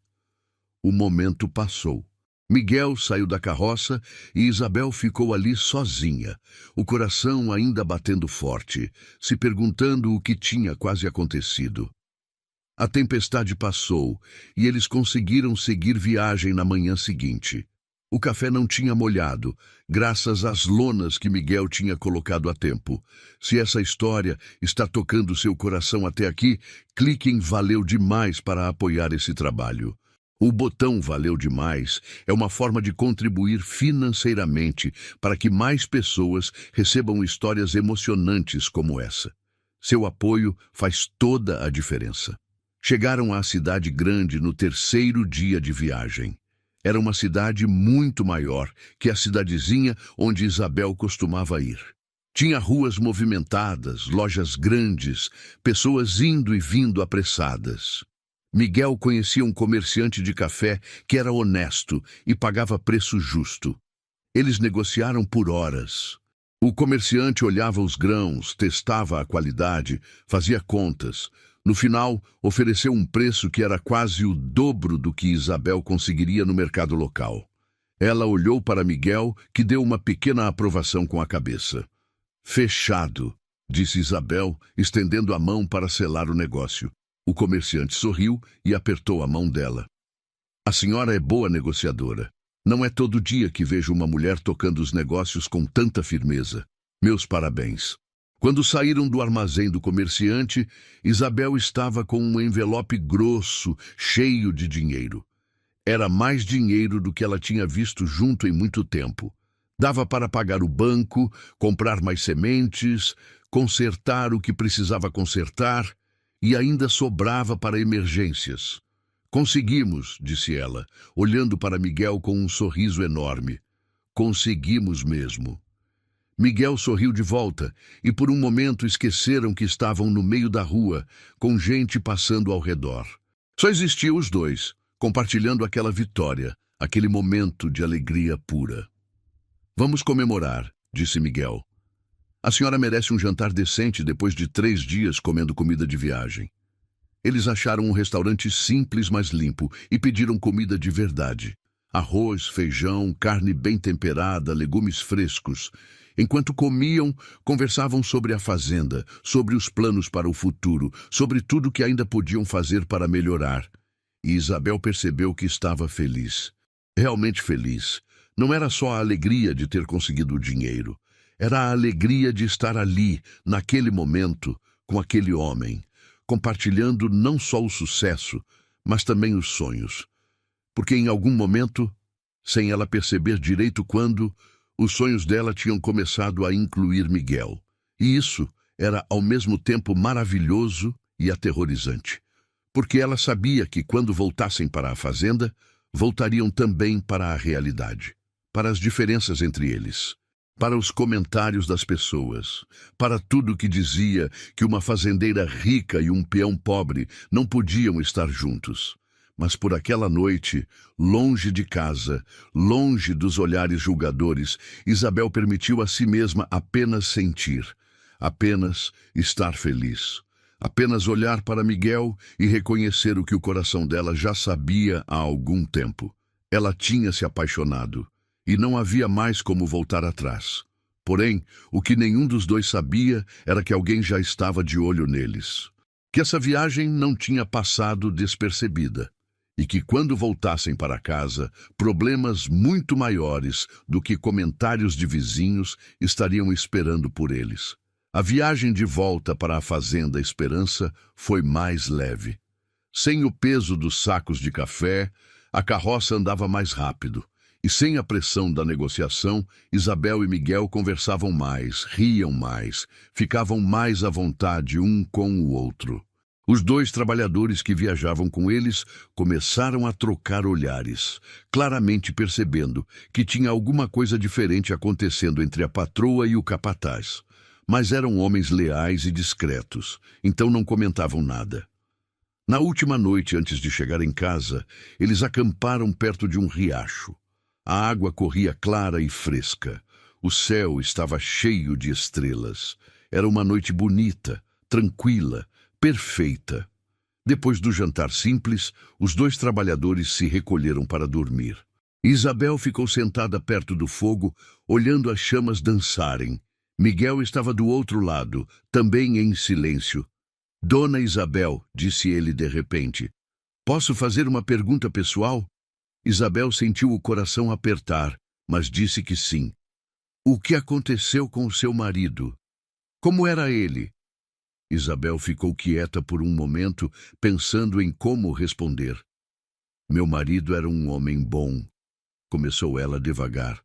O momento passou. Miguel saiu da carroça e Isabel ficou ali sozinha, o coração ainda batendo forte, se perguntando o que tinha quase acontecido. A tempestade passou e eles conseguiram seguir viagem na manhã seguinte. O café não tinha molhado, graças às lonas que Miguel tinha colocado a tempo. Se essa história está tocando seu coração até aqui, clique em Valeu Demais para apoiar esse trabalho. O botão Valeu Demais é uma forma de contribuir financeiramente para que mais pessoas recebam histórias emocionantes como essa. Seu apoio faz toda a diferença. Chegaram à cidade grande no 3º dia de viagem. Era uma cidade muito maior que a cidadezinha onde Isabel costumava ir. Tinha ruas movimentadas, lojas grandes, pessoas indo e vindo apressadas. Miguel conhecia um comerciante de café que era honesto e pagava preço justo. Eles negociaram por horas. O comerciante olhava os grãos, testava a qualidade, fazia contas. No final, ofereceu um preço que era quase o dobro do que Isabel conseguiria no mercado local. Ela olhou para Miguel, que deu uma pequena aprovação com a cabeça. Fechado, disse Isabel, estendendo a mão para selar o negócio. O comerciante sorriu e apertou a mão dela. A senhora é boa negociadora. Não é todo dia que vejo uma mulher tocando os negócios com tanta firmeza. Meus parabéns. Quando saíram do armazém do comerciante, Isabel estava com um envelope grosso, cheio de dinheiro. Era mais dinheiro do que ela tinha visto junto em muito tempo. Dava para pagar o banco, comprar mais sementes, consertar o que precisava consertar, e ainda sobrava para emergências. Conseguimos, disse ela, olhando para Miguel com um sorriso enorme. Conseguimos mesmo. Miguel sorriu de volta, e por um momento esqueceram que estavam no meio da rua, com gente passando ao redor. Só existiam os dois, compartilhando aquela vitória, aquele momento de alegria pura. Vamos comemorar, disse Miguel. A senhora merece um jantar decente depois de 3 dias comendo comida de viagem. Eles acharam um restaurante simples, mas limpo, e pediram comida de verdade. Arroz, feijão, carne bem temperada, legumes frescos. Enquanto comiam, conversavam sobre a fazenda, sobre os planos para o futuro, sobre tudo que ainda podiam fazer para melhorar. E Isabel percebeu que estava feliz. Realmente feliz. Não era só a alegria de ter conseguido o dinheiro. Era a alegria de estar ali, naquele momento, com aquele homem, compartilhando não só o sucesso, mas também os sonhos. Porque em algum momento, sem ela perceber direito quando, os sonhos dela tinham começado a incluir Miguel. E isso era ao mesmo tempo maravilhoso e aterrorizante. Porque ela sabia que quando voltassem para a fazenda, voltariam também para a realidade, para as diferenças entre eles, para os comentários das pessoas, para tudo que dizia que uma fazendeira rica e um peão pobre não podiam estar juntos. Mas por aquela noite, longe de casa, longe dos olhares julgadores, Isabel permitiu a si mesma apenas sentir, apenas estar feliz, apenas olhar para Miguel e reconhecer o que o coração dela já sabia há algum tempo. Ela tinha se apaixonado, e não havia mais como voltar atrás. Porém, o que nenhum dos dois sabia era que alguém já estava de olho neles, que essa viagem não tinha passado despercebida, e que quando voltassem para casa, problemas muito maiores do que comentários de vizinhos estariam esperando por eles. A viagem de volta para a Fazenda Esperança foi mais leve. Sem o peso dos sacos de café, a carroça andava mais rápido. E sem a pressão da negociação, Isabel e Miguel conversavam mais, riam mais, ficavam mais à vontade um com o outro. Os 2 trabalhadores que viajavam com eles começaram a trocar olhares, claramente percebendo que tinha alguma coisa diferente acontecendo entre a patroa e o capataz. Mas eram homens leais e discretos, então não comentavam nada. Na última noite antes de chegar em casa, eles acamparam perto de um riacho. A água corria clara e fresca. O céu estava cheio de estrelas. Era uma noite bonita, tranquila, perfeita. Depois do jantar simples, os 2 trabalhadores se recolheram para dormir. Isabel ficou sentada perto do fogo, olhando as chamas dançarem. Miguel estava do outro lado, também em silêncio. Dona Isabel, disse ele de repente, posso fazer uma pergunta pessoal? Isabel sentiu o coração apertar, mas disse que sim. O que aconteceu com o seu marido? Como era ele? Isabel ficou quieta por um momento, pensando em como responder. Meu marido era um homem bom, começou ela devagar,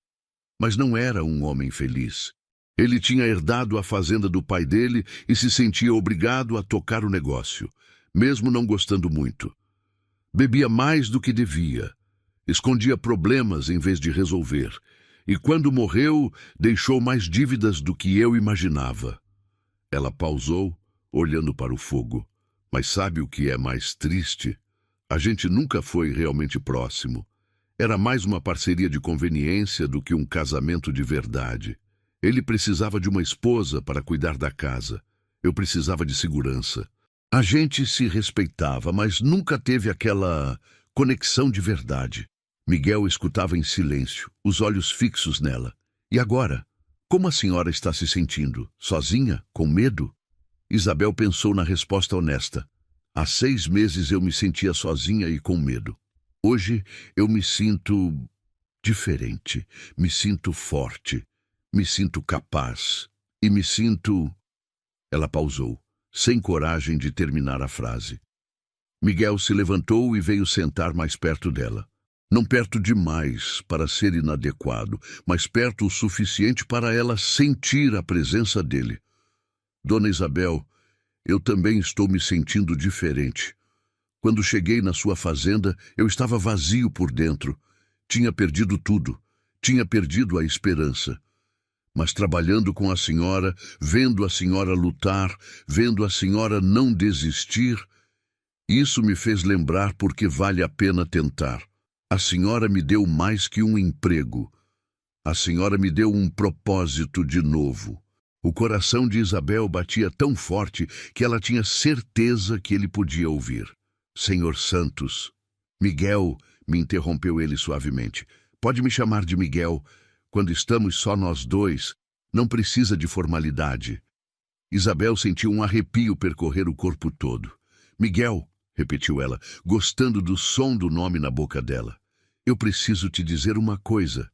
mas não era um homem feliz. Ele tinha herdado a fazenda do pai dele e se sentia obrigado a tocar o negócio, mesmo não gostando muito. Bebia mais do que devia. Escondia problemas em vez de resolver. E quando morreu, deixou mais dívidas do que eu imaginava. Ela pausou, olhando para o fogo. Mas sabe o que é mais triste? A gente nunca foi realmente próximo. Era mais uma parceria de conveniência do que um casamento de verdade. Ele precisava de uma esposa para cuidar da casa. Eu precisava de segurança. A gente se respeitava, mas nunca teve aquela conexão de verdade. Miguel escutava em silêncio, os olhos fixos nela. E agora? Como a senhora está se sentindo? Sozinha? Com medo? Isabel pensou na resposta honesta. Há 6 meses eu me sentia sozinha e com medo. Hoje eu me sinto diferente, me sinto forte, me sinto capaz e me sinto... Ela pausou, sem coragem de terminar a frase. Miguel se levantou e veio sentar mais perto dela. Não perto demais para ser inadequado, mas perto o suficiente para ela sentir a presença dele. Dona Isabel, eu também estou me sentindo diferente. Quando cheguei na sua fazenda, eu estava vazio por dentro. Tinha perdido tudo. Tinha perdido a esperança. Mas trabalhando com a senhora, vendo a senhora lutar, vendo a senhora não desistir, isso me fez lembrar porque vale a pena tentar. A senhora me deu mais que um emprego. A senhora me deu um propósito de novo. O coração de Isabel batia tão forte que ela tinha certeza que ele podia ouvir. Senhor Santos. Miguel, me interrompeu ele suavemente. Pode me chamar de Miguel. Quando estamos só nós dois, não precisa de formalidade. Isabel sentiu um arrepio percorrer o corpo todo. Miguel, repetiu ela, gostando do som do nome na boca dela. Eu preciso te dizer uma coisa.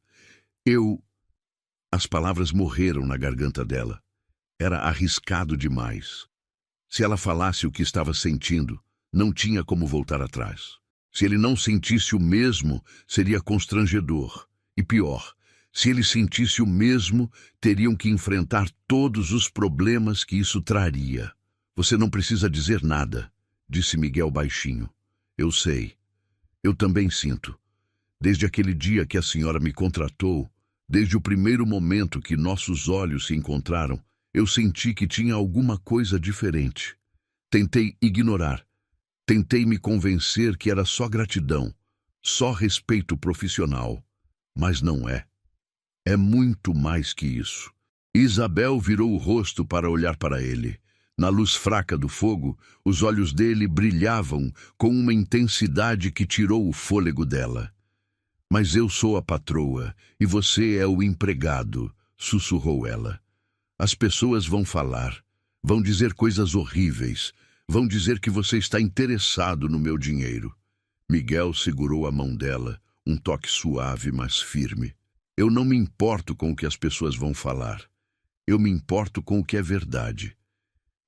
As palavras morreram na garganta dela. Era arriscado demais. Se ela falasse o que estava sentindo, não tinha como voltar atrás. Se ele não sentisse o mesmo, seria constrangedor. E pior, se ele sentisse o mesmo, teriam que enfrentar todos os problemas que isso traria. Você não precisa dizer nada, disse Miguel baixinho. Eu sei. Eu também sinto. Desde aquele dia que a senhora me contratou, desde o primeiro momento que nossos olhos se encontraram, eu senti que tinha alguma coisa diferente. Tentei ignorar. Tentei me convencer que era só gratidão, só respeito profissional. Mas não é. É muito mais que isso. Isabel virou o rosto para olhar para ele. Na luz fraca do fogo, os olhos dele brilhavam com uma intensidade que tirou o fôlego dela. Mas eu sou a patroa e você é o empregado, sussurrou ela. As pessoas vão falar, vão dizer coisas horríveis, vão dizer que você está interessado no meu dinheiro. Miguel segurou a mão dela, um toque suave, mas firme. Eu não me importo com o que as pessoas vão falar. Eu me importo com o que é verdade.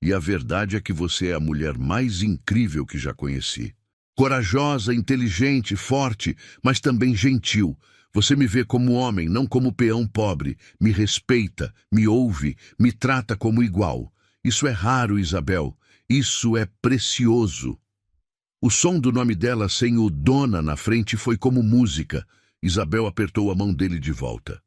E a verdade é que você é a mulher mais incrível que já conheci. Corajosa, inteligente, forte, mas também gentil. Você me vê como homem, não como peão pobre. Me respeita, me ouve, me trata como igual. Isso é raro, Isabel. Isso é precioso. O som do nome dela sem o dona na frente foi como música. Isabel apertou a mão dele de volta.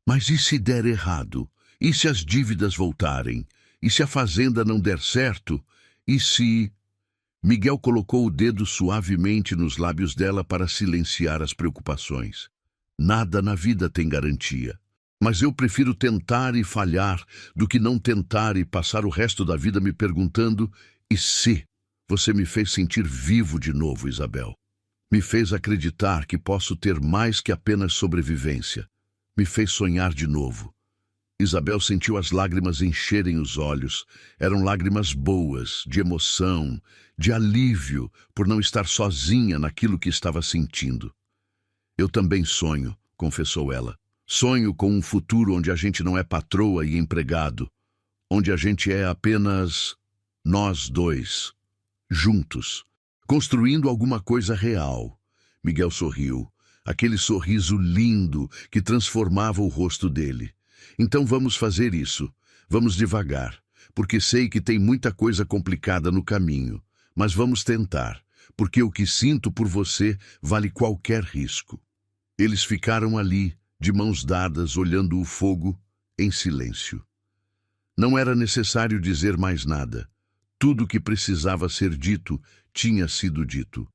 Mas e se der errado? E se as dívidas voltarem? E se a fazenda não der certo? E se... Miguel colocou o dedo suavemente nos lábios dela para silenciar as preocupações. Nada na vida tem garantia. Mas eu prefiro tentar e falhar do que não tentar e passar o resto da vida me perguntando: e se? Você me fez sentir vivo de novo, Isabel. Me fez acreditar que posso ter mais que apenas sobrevivência. Me fez sonhar de novo. Isabel sentiu as lágrimas encherem os olhos. Eram lágrimas boas, de emoção, de alívio por não estar sozinha naquilo que estava sentindo. Eu também sonho, confessou ela. Sonho com um futuro onde a gente não é patroa e empregado, onde a gente é apenas nós dois, juntos, construindo alguma coisa real. Miguel sorriu, aquele sorriso lindo que transformava o rosto dele. Então vamos fazer isso. Vamos devagar, porque sei que tem muita coisa complicada no caminho. Mas vamos tentar, porque o que sinto por você vale qualquer risco. Eles ficaram ali, de mãos dadas, olhando o fogo, em silêncio. Não era necessário dizer mais nada. Tudo o que precisava ser dito tinha sido dito.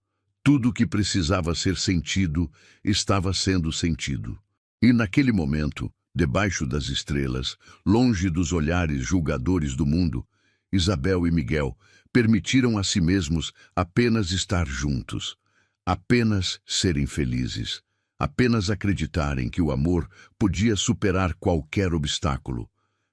Tudo o que precisava ser sentido estava sendo sentido. E naquele momento, debaixo das estrelas, longe dos olhares julgadores do mundo, Isabel e Miguel permitiram a si mesmos apenas estar juntos, apenas serem felizes, apenas acreditarem que o amor podia superar qualquer obstáculo.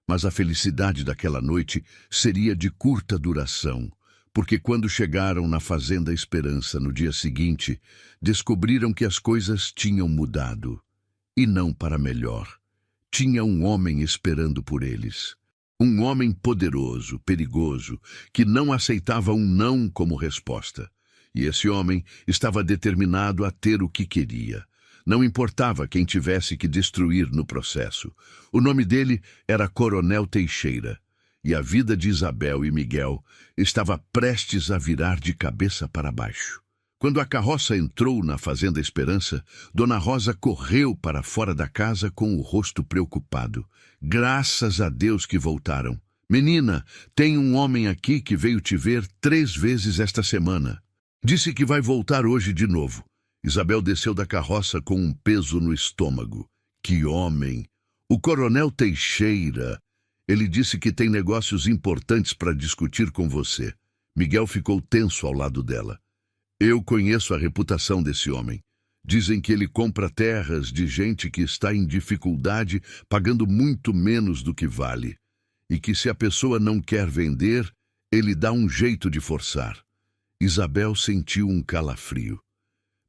Mas a felicidade daquela noite seria de curta duração, porque quando chegaram na Fazenda Esperança no dia seguinte, descobriram que as coisas tinham mudado. E não para melhor. Tinha um homem esperando por eles. Um homem poderoso, perigoso, que não aceitava um não como resposta. E esse homem estava determinado a ter o que queria. Não importava quem tivesse que destruir no processo. O nome dele era Coronel Teixeira. E a vida de Isabel e Miguel estava prestes a virar de cabeça para baixo. Quando a carroça entrou na Fazenda Esperança, Dona Rosa correu para fora da casa com o rosto preocupado. Graças a Deus que voltaram. Menina, tem um homem aqui que veio te ver 3 vezes esta semana. Disse que vai voltar hoje de novo. Isabel desceu da carroça com um peso no estômago. Que homem! O Coronel Teixeira. Ele disse que tem negócios importantes para discutir com você. Miguel ficou tenso ao lado dela. Eu conheço a reputação desse homem. Dizem que ele compra terras de gente que está em dificuldade, pagando muito menos do que vale. E que se a pessoa não quer vender, ele dá um jeito de forçar. Isabel sentiu um calafrio.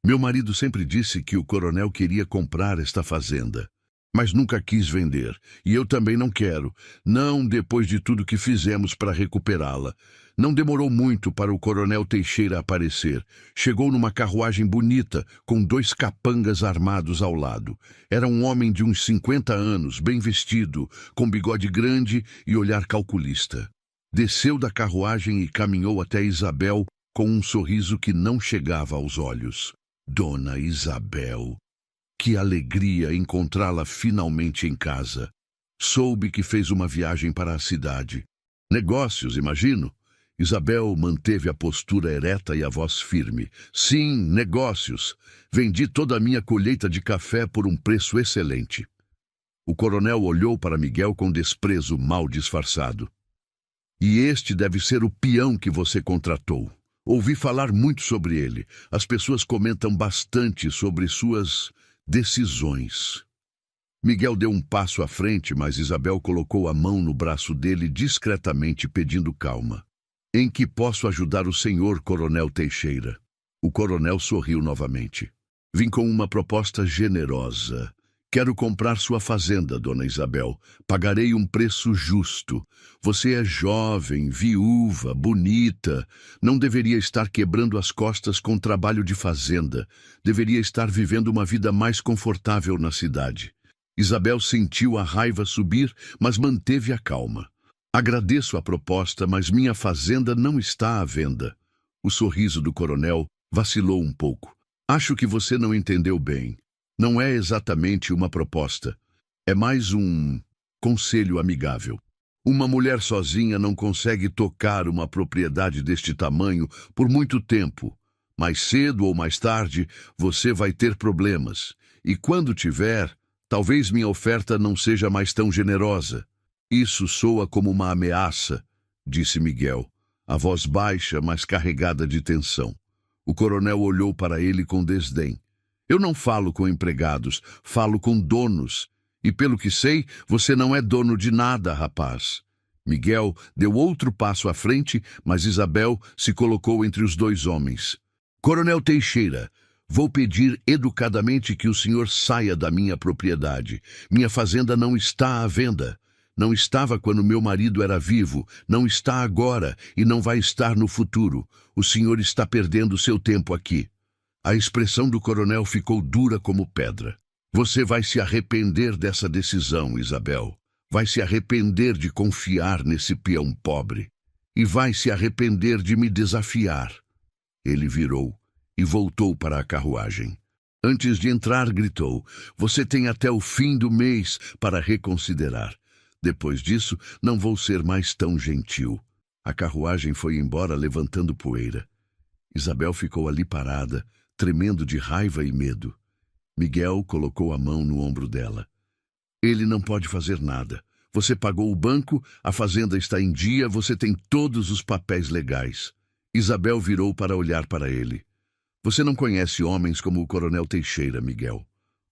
Meu marido sempre disse que o coronel queria comprar esta fazenda, mas nunca quis vender, e eu também não quero, não depois de tudo que fizemos para recuperá-la. Não demorou muito para o coronel Teixeira aparecer. Chegou numa carruagem bonita, com 2 capangas armados ao lado. Era um homem de uns 50 anos, bem vestido, com bigode grande e olhar calculista. Desceu da carruagem e caminhou até Isabel com um sorriso que não chegava aos olhos. Dona Isabel! Que alegria encontrá-la finalmente em casa. Soube que fez uma viagem para a cidade. Negócios, imagino. Isabel manteve a postura ereta e a voz firme. Sim, negócios. Vendi toda a minha colheita de café por um preço excelente. O coronel olhou para Miguel com desprezo mal disfarçado. E este deve ser o peão que você contratou. Ouvi falar muito sobre ele. As pessoas comentam bastante sobre suas decisões. Miguel deu um passo à frente, mas Isabel colocou a mão no braço dele discretamente, pedindo calma. Em que posso ajudar o senhor, Coronel Teixeira? O coronel sorriu novamente. Vim com uma proposta generosa. Quero comprar sua fazenda, Dona Isabel. Pagarei um preço justo. Você é jovem, viúva, bonita. Não deveria estar quebrando as costas com trabalho de fazenda. Deveria estar vivendo uma vida mais confortável na cidade. Isabel sentiu a raiva subir, mas manteve a calma. Agradeço a proposta, mas minha fazenda não está à venda. O sorriso do coronel vacilou um pouco. Acho que você não entendeu bem. Não é exatamente uma proposta. É mais um conselho amigável. Uma mulher sozinha não consegue tocar uma propriedade deste tamanho por muito tempo. Mais cedo ou mais tarde, você vai ter problemas. E quando tiver, talvez minha oferta não seja mais tão generosa. Isso soa como uma ameaça, disse Miguel, a voz baixa, mas carregada de tensão. O coronel olhou para ele com desdém. Eu não falo com empregados, falo com donos. E pelo que sei, você não é dono de nada, rapaz. Miguel deu outro passo à frente, mas Isabel se colocou entre os 2 homens. Coronel Teixeira, vou pedir educadamente que o senhor saia da minha propriedade. Minha fazenda não está à venda. Não estava quando meu marido era vivo, não está agora e não vai estar no futuro. O senhor está perdendo seu tempo aqui. A expressão do coronel ficou dura como pedra. Você vai se arrepender dessa decisão, Isabel. Vai se arrepender de confiar nesse peão pobre. E vai se arrepender de me desafiar. Ele virou e voltou para a carruagem. Antes de entrar, gritou, você tem até o fim do mês para reconsiderar. Depois disso, não vou ser mais tão gentil. A carruagem foi embora levantando poeira. Isabel ficou ali parada, tremendo de raiva e medo. Miguel colocou a mão no ombro dela. Ele não pode fazer nada. Você pagou o banco, a fazenda está em dia, você tem todos os papéis legais. Isabel virou para olhar para ele. Você não conhece homens como o coronel Teixeira, Miguel.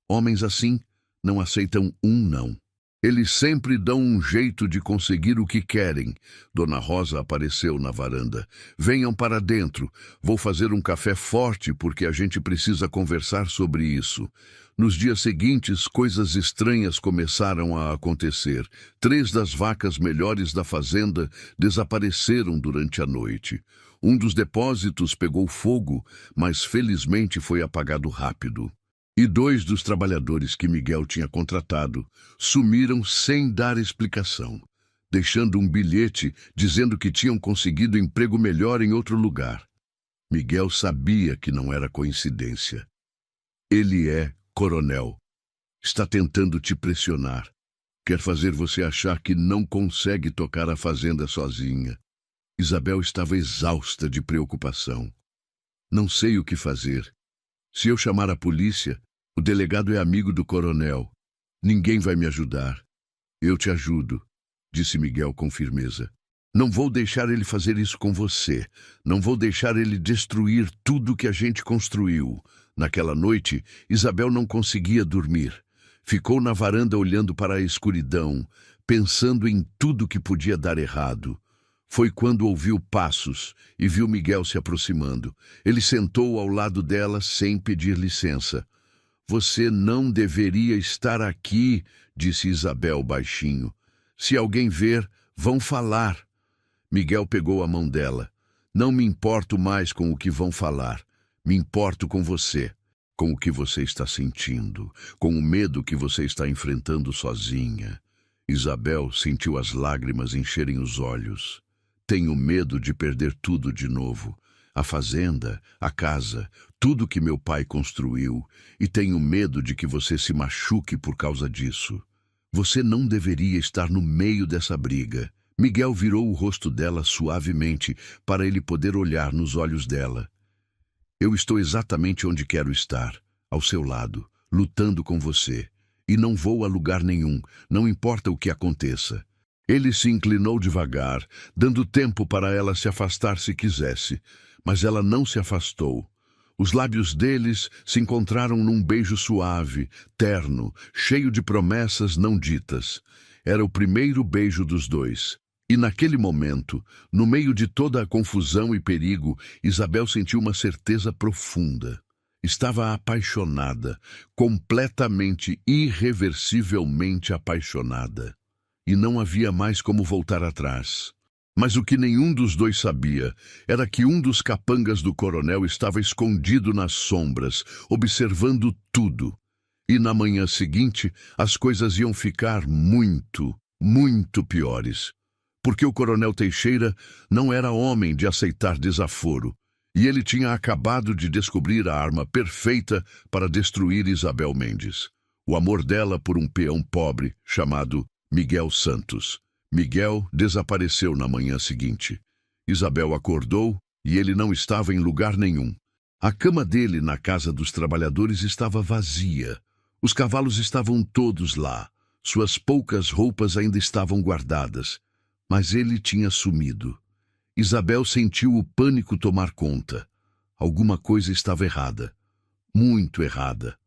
Homens assim não aceitam um não. Eles sempre dão um jeito de conseguir o que querem. Dona Rosa apareceu na varanda. Venham para dentro. Vou fazer um café forte porque a gente precisa conversar sobre isso. Nos dias seguintes, coisas estranhas começaram a acontecer. 3 das vacas melhores da fazenda desapareceram durante a noite. Um dos depósitos pegou fogo, mas felizmente foi apagado rápido. E 2 dos trabalhadores que Miguel tinha contratado sumiram sem dar explicação, deixando um bilhete dizendo que tinham conseguido emprego melhor em outro lugar. Miguel sabia que não era coincidência. Ele é coronel. Está tentando te pressionar. Quer fazer você achar que não consegue tocar a fazenda sozinha. Isabel estava exausta de preocupação. Não sei o que fazer. Se eu chamar a polícia, o delegado é amigo do coronel. Ninguém vai me ajudar. Eu te ajudo, disse Miguel com firmeza. Não vou deixar ele fazer isso com você. Não vou deixar ele destruir tudo que a gente construiu. Naquela noite, Isabel não conseguia dormir. Ficou na varanda olhando para a escuridão, pensando em tudo que podia dar errado. Foi quando ouviu passos e viu Miguel se aproximando. Ele sentou ao lado dela sem pedir licença. Você não deveria estar aqui, disse Isabel baixinho. Se alguém ver, vão falar. Miguel pegou a mão dela. Não me importo mais com o que vão falar. Me importo com você, com o que você está sentindo, com o medo que você está enfrentando sozinha. Isabel sentiu as lágrimas encherem os olhos. Tenho medo de perder tudo de novo. A fazenda, a casa, tudo que meu pai construiu. E tenho medo de que você se machuque por causa disso. Você não deveria estar no meio dessa briga. Miguel virou o rosto dela suavemente para ele poder olhar nos olhos dela. Eu estou exatamente onde quero estar, ao seu lado, lutando com você. E não vou a lugar nenhum, não importa o que aconteça. Ele se inclinou devagar, dando tempo para ela se afastar se quisesse, mas ela não se afastou. Os lábios deles se encontraram num beijo suave, terno, cheio de promessas não ditas. Era o primeiro beijo dos dois. E naquele momento, no meio de toda a confusão e perigo, Isabel sentiu uma certeza profunda. Estava apaixonada, completamente, irreversivelmente apaixonada. E não havia mais como voltar atrás. Mas o que nenhum dos dois sabia era que um dos capangas do coronel estava escondido nas sombras, observando tudo. E na manhã seguinte, as coisas iam ficar muito, muito piores. Porque o coronel Teixeira não era homem de aceitar desaforo, e ele tinha acabado de descobrir a arma perfeita para destruir Isabel Mendes. O amor dela por um peão pobre chamado Miguel Santos. Miguel desapareceu na manhã seguinte. Isabel acordou e ele não estava em lugar nenhum. A cama dele na casa dos trabalhadores estava vazia. Os cavalos estavam todos lá. Suas poucas roupas ainda estavam guardadas. Mas ele tinha sumido. Isabel sentiu o pânico tomar conta. Alguma coisa estava errada. Muito errada.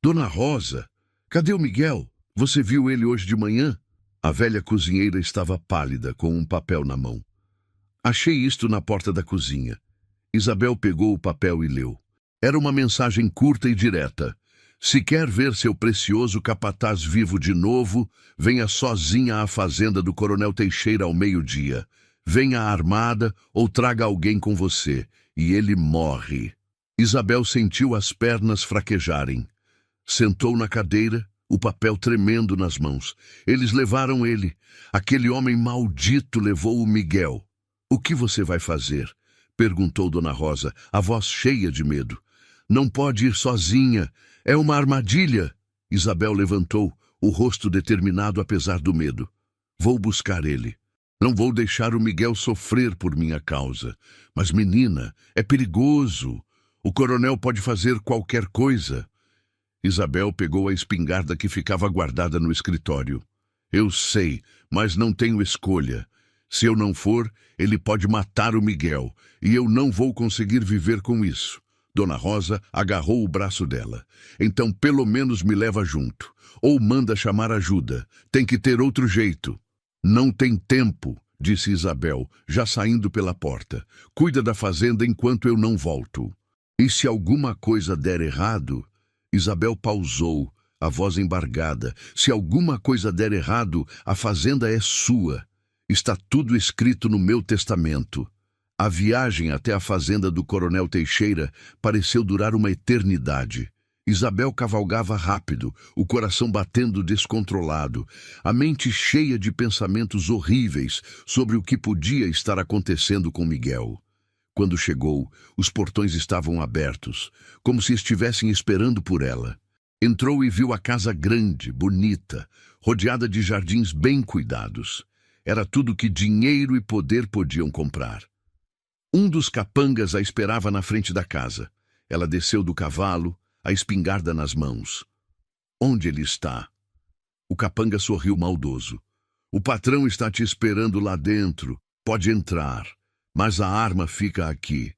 Dona Rosa, cadê o Miguel? Você viu ele hoje de manhã? A velha cozinheira estava pálida, com um papel na mão. Achei isto na porta da cozinha. Isabel pegou o papel e leu. Era uma mensagem curta e direta. Se quer ver seu precioso capataz vivo de novo, venha sozinha à fazenda do coronel Teixeira ao meio-dia. Venha armada ou traga alguém com você, e ele morre. Isabel sentiu as pernas fraquejarem. Sentou na cadeira, o papel tremendo nas mãos. Eles levaram ele. Aquele homem maldito levou o Miguel. O que você vai fazer? Perguntou Dona Rosa, a voz cheia de medo. Não pode ir sozinha. É uma armadilha. Isabel levantou, o rosto determinado apesar do medo. Vou buscar ele. Não vou deixar o Miguel sofrer por minha causa. Mas, menina, é perigoso. O coronel pode fazer qualquer coisa. Isabel pegou a espingarda que ficava guardada no escritório. Eu sei, mas não tenho escolha. Se eu não for, ele pode matar o Miguel, e eu não vou conseguir viver com isso. Dona Rosa agarrou o braço dela. Então, pelo menos me leva junto. Ou manda chamar ajuda. Tem que ter outro jeito. Não tem tempo, disse Isabel, já saindo pela porta. Cuida da fazenda enquanto eu não volto. E se alguma coisa der errado... Isabel pausou, a voz embargada. Se alguma coisa der errado, a fazenda é sua. Está tudo escrito no meu testamento. A viagem até a fazenda do coronel Teixeira pareceu durar uma eternidade. Isabel cavalgava rápido, o coração batendo descontrolado, a mente cheia de pensamentos horríveis sobre o que podia estar acontecendo com Miguel. Quando chegou, os portões estavam abertos, como se estivessem esperando por ela. Entrou e viu a casa grande, bonita, rodeada de jardins bem cuidados. Era tudo que dinheiro e poder podiam comprar. Um dos capangas a esperava na frente da casa. Ela desceu do cavalo, a espingarda nas mãos. Onde ele está? O capanga sorriu maldoso. O patrão está te esperando lá dentro. Pode entrar, mas a arma fica aqui.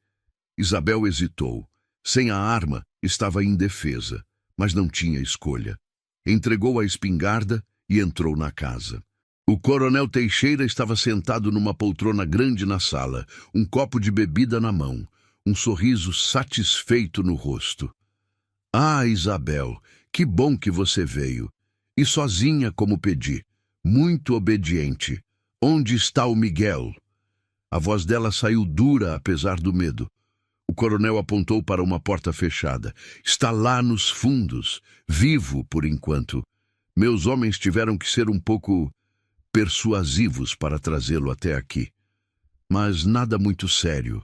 Isabel hesitou. Sem a arma, estava indefesa, mas não tinha escolha. Entregou a espingarda e entrou na casa. O coronel Teixeira estava sentado numa poltrona grande na sala, um copo de bebida na mão, um sorriso satisfeito no rosto. Ah, Isabel, que bom que você veio. E sozinha como pedi. Muito obediente. Onde está o Miguel? A voz dela saiu dura apesar do medo. O coronel apontou para uma porta fechada. Está lá nos fundos, vivo por enquanto. Meus homens tiveram que ser um pouco persuasivos para trazê-lo até aqui. Mas nada muito sério.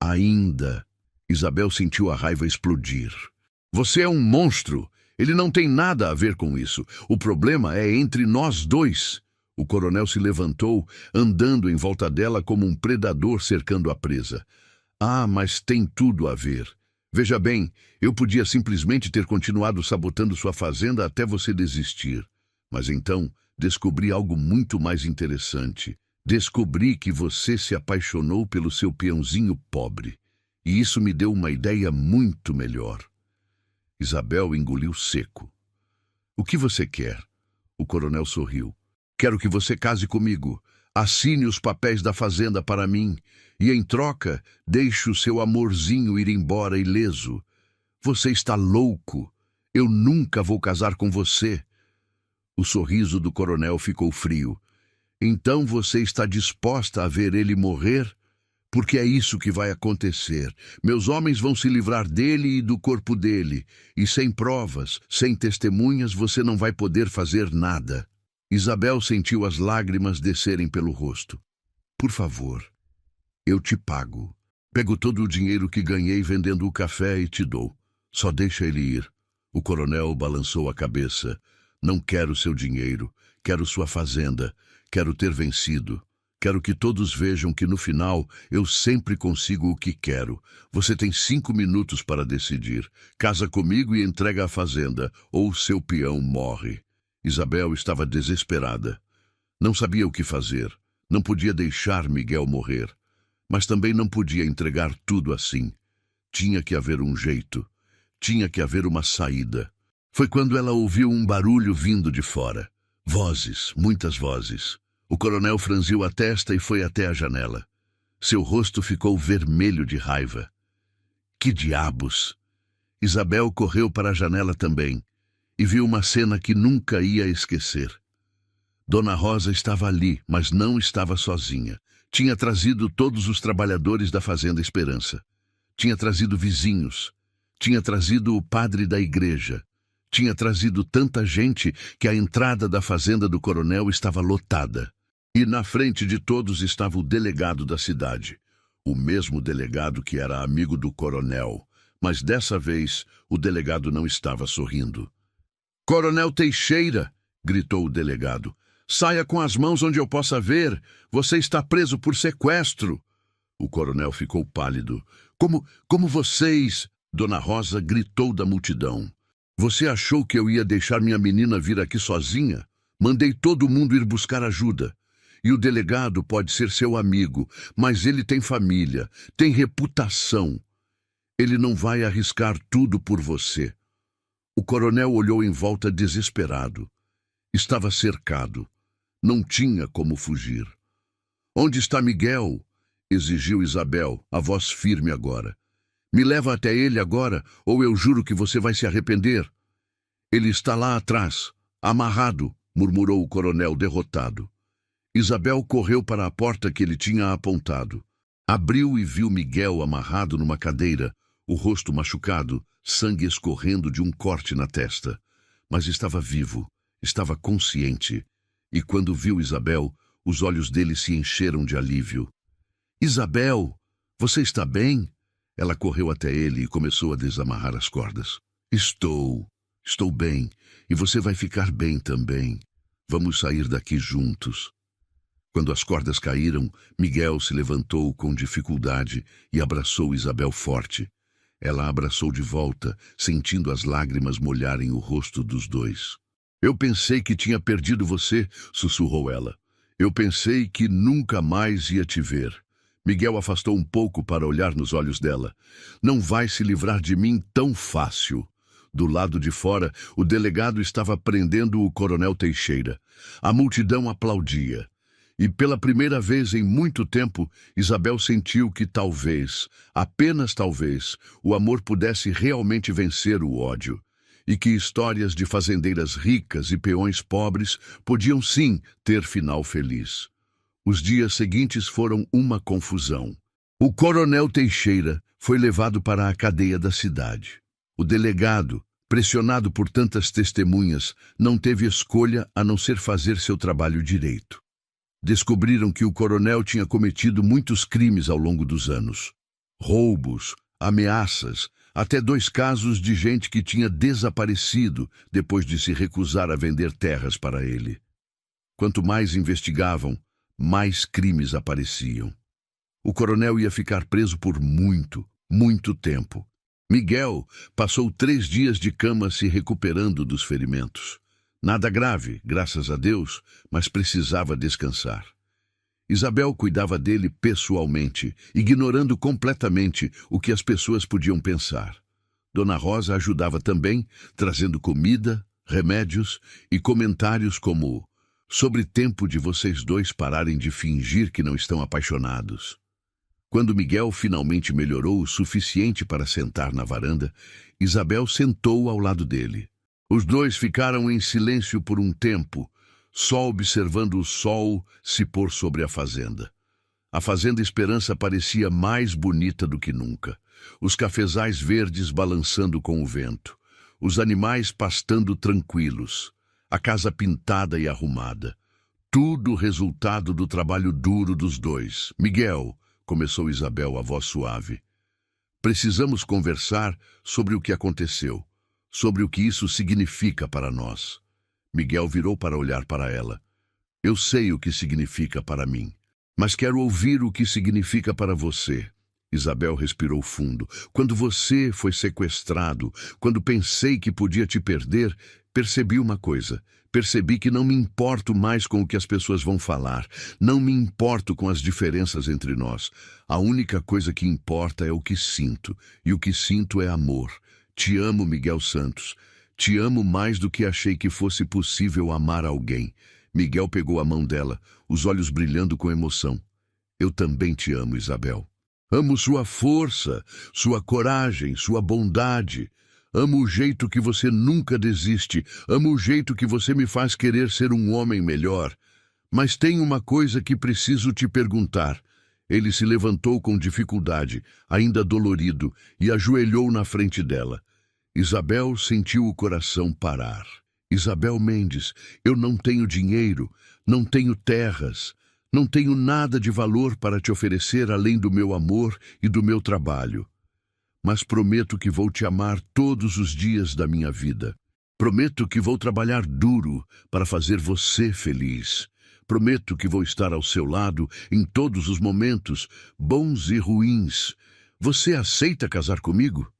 Ainda. Isabel sentiu a raiva explodir. Você é um monstro. Ele não tem nada a ver com isso. O problema é entre nós dois. O coronel se levantou, andando em volta dela como um predador cercando a presa. Ah, mas tem tudo a ver. Veja bem, eu podia simplesmente ter continuado sabotando sua fazenda até você desistir. Mas então, descobri algo muito mais interessante. Descobri que você se apaixonou pelo seu peãozinho pobre. E isso me deu uma ideia muito melhor. Isabel engoliu seco. O que você quer? O coronel sorriu. Quero que você case comigo. Assine os papéis da fazenda para mim. E, em troca, deixe o seu amorzinho ir embora ileso. Você está louco. Eu nunca vou casar com você. O sorriso do coronel ficou frio. Então você está disposta a ver ele morrer? Porque é isso que vai acontecer. Meus homens vão se livrar dele e do corpo dele. E sem provas, sem testemunhas, você não vai poder fazer nada. Isabel sentiu as lágrimas descerem pelo rosto. Por favor, eu te pago. Pego todo o dinheiro que ganhei vendendo o café e te dou. Só deixa ele ir. O coronel balançou a cabeça. Não quero seu dinheiro. Quero sua fazenda. Quero ter vencido. Quero que todos vejam que no final eu sempre consigo o que quero. Você tem 5 minutos para decidir. Casa comigo e entrega a fazenda, ou seu peão morre. Isabel estava desesperada. Não sabia o que fazer. Não podia deixar Miguel morrer. Mas também não podia entregar tudo assim. Tinha que haver um jeito. Tinha que haver uma saída. Foi quando ela ouviu um barulho vindo de fora. Vozes, muitas vozes. O coronel franziu a testa e foi até a janela. Seu rosto ficou vermelho de raiva. Que diabos! Isabel correu para a janela também e viu uma cena que nunca ia esquecer. Dona Rosa estava ali, mas não estava sozinha. Tinha trazido todos os trabalhadores da Fazenda Esperança. Tinha trazido vizinhos. Tinha trazido o padre da igreja. Tinha trazido tanta gente que a entrada da fazenda do coronel estava lotada. E na frente de todos estava o delegado da cidade. O mesmo delegado que era amigo do coronel. Mas dessa vez, o delegado não estava sorrindo. "Coronel Teixeira!" gritou o delegado. "Saia com as mãos onde eu possa ver. Você está preso por sequestro." O coronel ficou pálido. Como vocês?" Dona Rosa gritou da multidão. "Você achou que eu ia deixar minha menina vir aqui sozinha? Mandei todo mundo ir buscar ajuda. E o delegado pode ser seu amigo, mas ele tem família, tem reputação. Ele não vai arriscar tudo por você." O coronel olhou em volta desesperado. Estava cercado. Não tinha como fugir. "Onde está Miguel?" exigiu Isabel, a voz firme agora. "Me leva até ele agora, ou eu juro que você vai se arrepender." "Ele está lá atrás, amarrado", murmurou o coronel derrotado. Isabel correu para a porta que ele tinha apontado. Abriu e viu Miguel amarrado numa cadeira, o rosto machucado, sangue escorrendo de um corte na testa. Mas estava vivo, estava consciente. E quando viu Isabel, os olhos dele se encheram de alívio. "Isabel, Você está bem? Ela correu até ele e começou a desamarrar as cordas. Estou bem, e você vai ficar bem também. Vamos sair daqui juntos. Quando as cordas caíram, Miguel se levantou com dificuldade e abraçou Isabel forte. Ela a abraçou de volta, sentindo as lágrimas molharem o rosto dos dois. Eu pensei que tinha perdido você, sussurrou ela. Eu pensei que nunca mais ia te ver. Miguel afastou um pouco para olhar nos olhos dela. Não vai se livrar de mim tão fácil. Do lado de fora, o delegado estava prendendo o coronel Teixeira. A multidão aplaudia. E pela primeira vez em muito tempo, Isabel sentiu que talvez, apenas talvez, o amor pudesse realmente vencer o ódio. E que histórias de fazendeiras ricas e peões pobres podiam sim ter final feliz. Os dias seguintes foram uma confusão. O coronel Teixeira foi levado para a cadeia da cidade. O delegado, pressionado por tantas testemunhas, não teve escolha a não ser fazer seu trabalho direito. Descobriram que o coronel tinha cometido muitos crimes ao longo dos anos. Roubos, ameaças, até 2 casos de gente que tinha desaparecido depois de se recusar a vender terras para ele. Quanto mais investigavam, mais crimes apareciam. O coronel ia ficar preso por muito, muito tempo. Miguel passou 3 dias de cama se recuperando dos ferimentos. Nada grave, graças a Deus, mas precisava descansar. Isabel cuidava dele pessoalmente, ignorando completamente o que as pessoas podiam pensar. Dona Rosa ajudava também, trazendo comida, remédios e comentários como: sobre tempo de vocês dois pararem de fingir que não estão apaixonados. Quando Miguel finalmente melhorou o suficiente para sentar na varanda, Isabel sentou ao lado dele. Os dois ficaram em silêncio por um tempo, só observando o sol se pôr sobre a fazenda. A fazenda Esperança parecia mais bonita do que nunca. Os cafezais verdes balançando com o vento. Os animais pastando tranquilos. A casa pintada e arrumada. Tudo resultado do trabalho duro dos dois. Miguel, começou Isabel, a voz suave. Precisamos conversar sobre o que aconteceu. Sobre o que isso significa para nós. Miguel virou para olhar para ela. Eu sei o que significa para mim, mas quero ouvir o que significa para você. Isabel respirou fundo. Quando você foi sequestrado, quando pensei que podia te perder, percebi uma coisa. Percebi que não me importo mais com o que as pessoas vão falar. Não me importo com as diferenças entre nós. A única coisa que importa é o que sinto. E o que sinto é amor. Te amo, Miguel Santos. Te amo mais do que achei que fosse possível amar alguém. Miguel pegou a mão dela, os olhos brilhando com emoção. Eu também te amo, Isabel. Amo sua força, sua coragem, sua bondade. Amo o jeito que você nunca desiste. Amo o jeito que você me faz querer ser um homem melhor. Mas tem uma coisa que preciso te perguntar. Ele se levantou com dificuldade, ainda dolorido, e ajoelhou na frente dela. Isabel sentiu o coração parar. Isabel Mendes, eu não tenho dinheiro, não tenho terras, não tenho nada de valor para te oferecer além do meu amor e do meu trabalho. Mas prometo que vou te amar todos os dias da minha vida. Prometo que vou trabalhar duro para fazer você feliz. Prometo que vou estar ao seu lado em todos os momentos, bons e ruins. Você aceita casar comigo?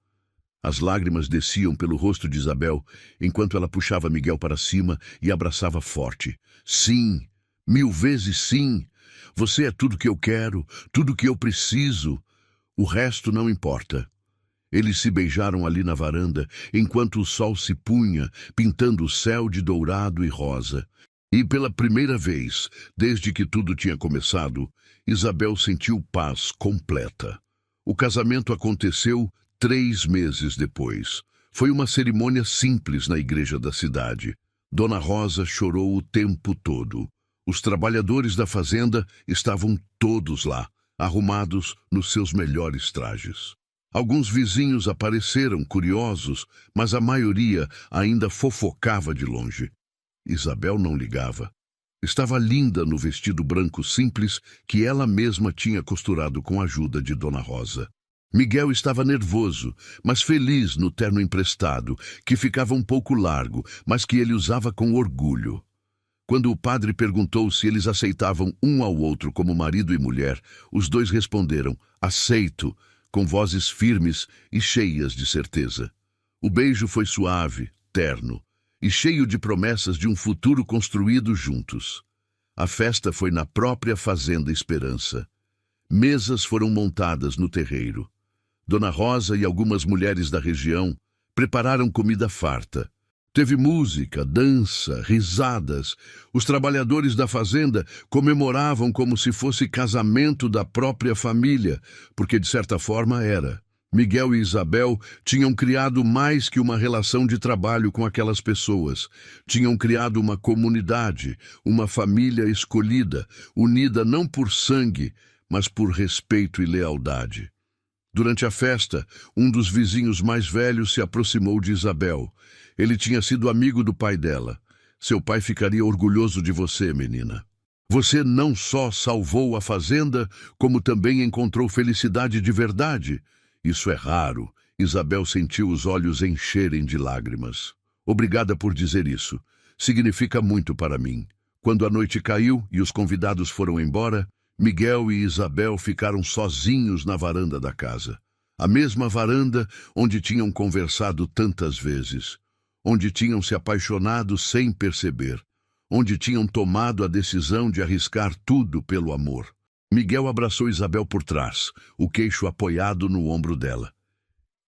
As lágrimas desciam pelo rosto de Isabel, enquanto ela puxava Miguel para cima e abraçava forte. Sim, 1000 vezes sim. Você é tudo que eu quero, tudo que eu preciso. O resto não importa. Eles se beijaram ali na varanda, enquanto o sol se punha, pintando o céu de dourado e rosa. E pela primeira vez, desde que tudo tinha começado, Isabel sentiu paz completa. O casamento aconteceu 3 meses depois. Foi uma cerimônia simples na igreja da cidade. Dona Rosa chorou o tempo todo. Os trabalhadores da fazenda estavam todos lá, arrumados nos seus melhores trajes. Alguns vizinhos apareceram curiosos, mas a maioria ainda fofocava de longe. Isabel não ligava. Estava linda no vestido branco simples que ela mesma tinha costurado com a ajuda de Dona Rosa. Miguel estava nervoso, mas feliz no terno emprestado, que ficava um pouco largo, mas que ele usava com orgulho. Quando o padre perguntou se eles aceitavam um ao outro como marido e mulher, os dois responderam, aceito, com vozes firmes e cheias de certeza. O beijo foi suave, terno, e cheio de promessas de um futuro construído juntos. A festa foi na própria Fazenda Esperança. Mesas foram montadas no terreiro. Dona Rosa e algumas mulheres da região prepararam comida farta. Teve música, dança, risadas. Os trabalhadores da fazenda comemoravam como se fosse casamento da própria família, porque de certa forma era. Miguel e Isabel tinham criado mais que uma relação de trabalho com aquelas pessoas. Tinham criado uma comunidade, uma família escolhida, unida não por sangue, mas por respeito e lealdade. Durante a festa, um dos vizinhos mais velhos se aproximou de Isabel. Ele tinha sido amigo do pai dela. Seu pai ficaria orgulhoso de você, menina. Você não só salvou a fazenda, como também encontrou felicidade de verdade. Isso é raro. Isabel sentiu os olhos encherem de lágrimas. Obrigada por dizer isso. Significa muito para mim. Quando a noite caiu e os convidados foram embora, Miguel e Isabel ficaram sozinhos na varanda da casa. A mesma varanda onde tinham conversado tantas vezes, onde tinham se apaixonado sem perceber, onde tinham tomado a decisão de arriscar tudo pelo amor. Miguel abraçou Isabel por trás, o queixo apoiado no ombro dela.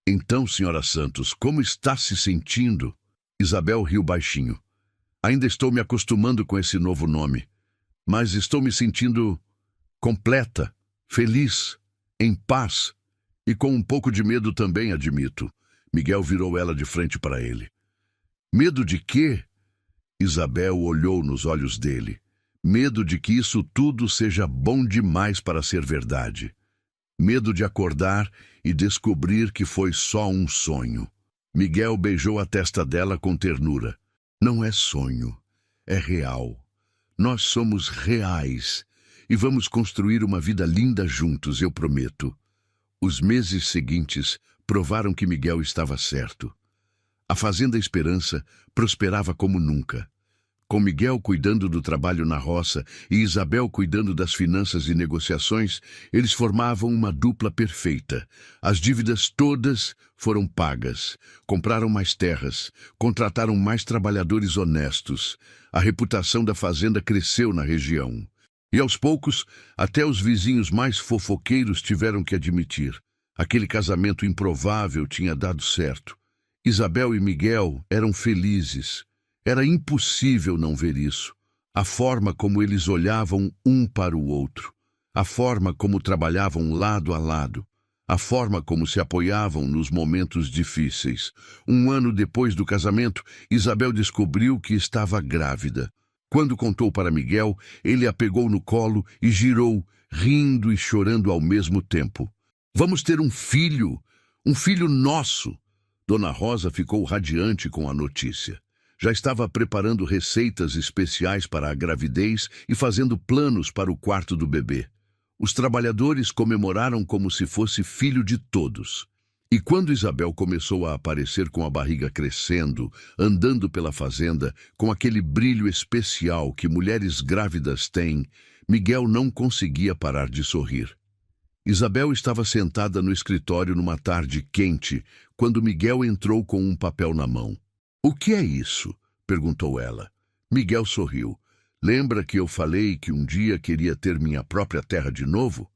Então, senhora Santos, como está se sentindo? Isabel riu baixinho. Ainda estou me acostumando com esse novo nome, mas estou me sentindo completa, feliz, em paz e com um pouco de medo também, admito. Miguel virou ela de frente para ele. Medo de quê? Isabel olhou nos olhos dele. Medo de que isso tudo seja bom demais para ser verdade. Medo de acordar e descobrir que foi só um sonho. Miguel beijou a testa dela com ternura. Não é sonho, é real. Nós somos reais. E vamos construir uma vida linda juntos, eu prometo. Os meses seguintes provaram que Miguel estava certo. A Fazenda Esperança prosperava como nunca. Com Miguel cuidando do trabalho na roça e Isabel cuidando das finanças e negociações, eles formavam uma dupla perfeita. As dívidas todas foram pagas. Compraram mais terras, contrataram mais trabalhadores honestos. A reputação da fazenda cresceu na região. E aos poucos, até os vizinhos mais fofoqueiros tiveram que admitir. Aquele casamento improvável tinha dado certo. Isabel e Miguel eram felizes. Era impossível não ver isso. A forma como eles olhavam um para o outro. A forma como trabalhavam lado a lado. A forma como se apoiavam nos momentos difíceis. Um ano depois do casamento, Isabel descobriu que estava grávida. Quando contou para Miguel, ele a pegou no colo e girou, rindo e chorando ao mesmo tempo. Vamos ter um filho nosso. Dona Rosa ficou radiante com a notícia. Já estava preparando receitas especiais para a gravidez e fazendo planos para o quarto do bebê. Os trabalhadores comemoraram como se fosse filho de todos. E quando Isabel começou a aparecer com a barriga crescendo, andando pela fazenda, com aquele brilho especial que mulheres grávidas têm, Miguel não conseguia parar de sorrir. Isabel estava sentada no escritório numa tarde quente, quando Miguel entrou com um papel na mão. "O que é isso?" perguntou ela. Miguel sorriu. "Lembra que eu falei que um dia queria ter minha própria terra de novo?"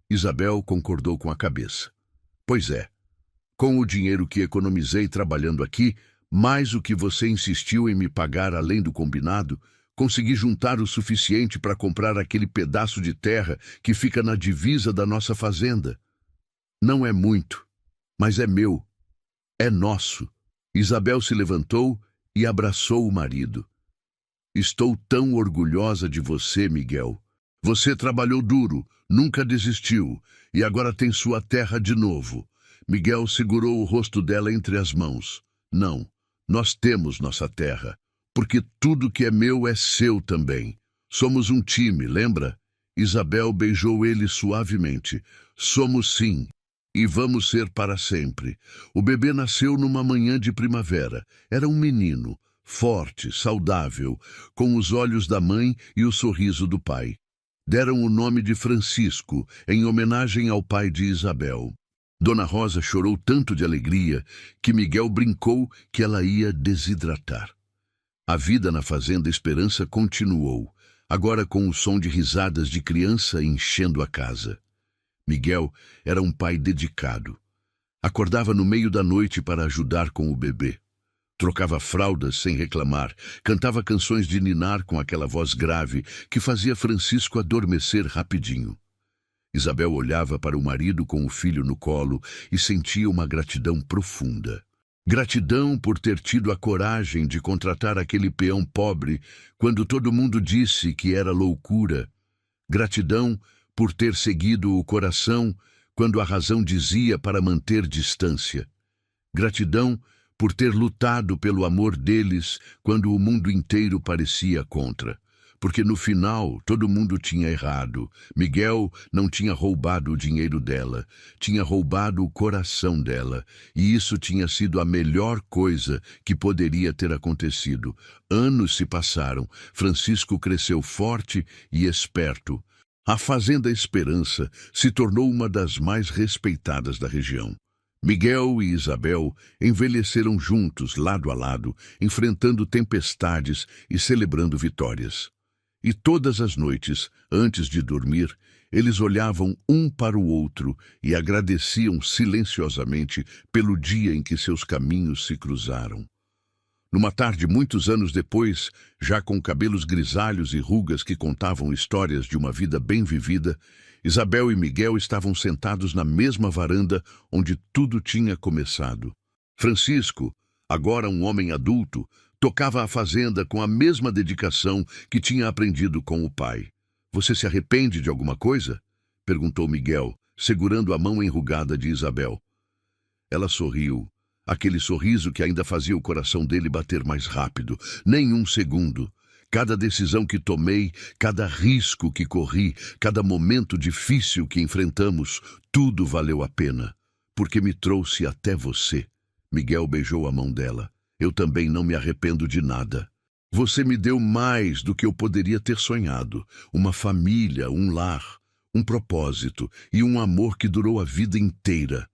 Isabel concordou com a cabeça. "Pois é. Com o dinheiro que economizei trabalhando aqui, mais o que você insistiu em me pagar além do combinado, consegui juntar o suficiente para comprar aquele pedaço de terra que fica na divisa da nossa fazenda. Não é muito, mas é meu. É nosso." Isabel se levantou e abraçou o marido. "Estou tão orgulhosa de você, Miguel. Você trabalhou duro, nunca desistiu, e agora tem sua terra de novo." Miguel segurou o rosto dela entre as mãos. "Não, nós temos nossa terra, porque tudo que é meu é seu também. Somos um time, lembra? Isabel beijou ele suavemente. Somos sim. E vamos ser para sempre. O bebê nasceu numa manhã de primavera. Era um menino, forte, saudável, com os olhos da mãe e o sorriso do pai. Deram o nome de Francisco, em homenagem ao pai de Isabel. Dona Rosa chorou tanto de alegria que Miguel brincou que ela ia desidratar. A vida na Fazenda Esperança continuou, agora com o som de risadas de criança enchendo a casa. Miguel era um pai dedicado. Acordava no meio da noite para ajudar com o bebê. Trocava fraldas sem reclamar, cantava canções de ninar com aquela voz grave que fazia Francisco adormecer rapidinho. Isabel olhava para o marido com o filho no colo e sentia uma gratidão profunda. Gratidão por ter tido a coragem de contratar aquele peão pobre quando todo mundo disse que era loucura. Gratidão por ter seguido o coração quando a razão dizia para manter distância. Gratidão por ter lutado pelo amor deles quando o mundo inteiro parecia contra. Porque no final todo mundo tinha errado. Miguel não tinha roubado o dinheiro dela, tinha roubado o coração dela. E isso tinha sido a melhor coisa que poderia ter acontecido. Anos se passaram, Francisco cresceu forte e esperto. A Fazenda Esperança se tornou uma das mais respeitadas da região. Miguel e Isabel envelheceram juntos, lado a lado, enfrentando tempestades e celebrando vitórias. E todas as noites, antes de dormir, eles olhavam um para o outro e agradeciam silenciosamente pelo dia em que seus caminhos se cruzaram. Numa tarde, muitos anos depois, já com cabelos grisalhos e rugas que contavam histórias de uma vida bem vivida, Isabel e Miguel estavam sentados na mesma varanda onde tudo tinha começado. Francisco, agora um homem adulto, tocava a fazenda com a mesma dedicação que tinha aprendido com o pai. "Você se arrepende de alguma coisa?" perguntou Miguel, segurando a mão enrugada de Isabel. Ela sorriu. Aquele sorriso que ainda fazia o coração dele bater mais rápido. Nem um segundo. Cada decisão que tomei, cada risco que corri, cada momento difícil que enfrentamos, tudo valeu a pena. Porque me trouxe até você. Miguel beijou a mão dela. Eu também não me arrependo de nada. Você me deu mais do que eu poderia ter sonhado. Uma família, um lar, um propósito e um amor que durou a vida inteira.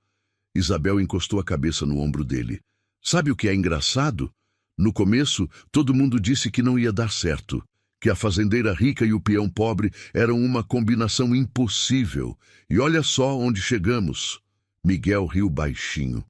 Isabel encostou a cabeça no ombro dele. Sabe o que é engraçado? No começo, todo mundo disse que não ia dar certo, que a fazendeira rica e o peão pobre eram uma combinação impossível. E olha só onde chegamos. Miguel riu baixinho.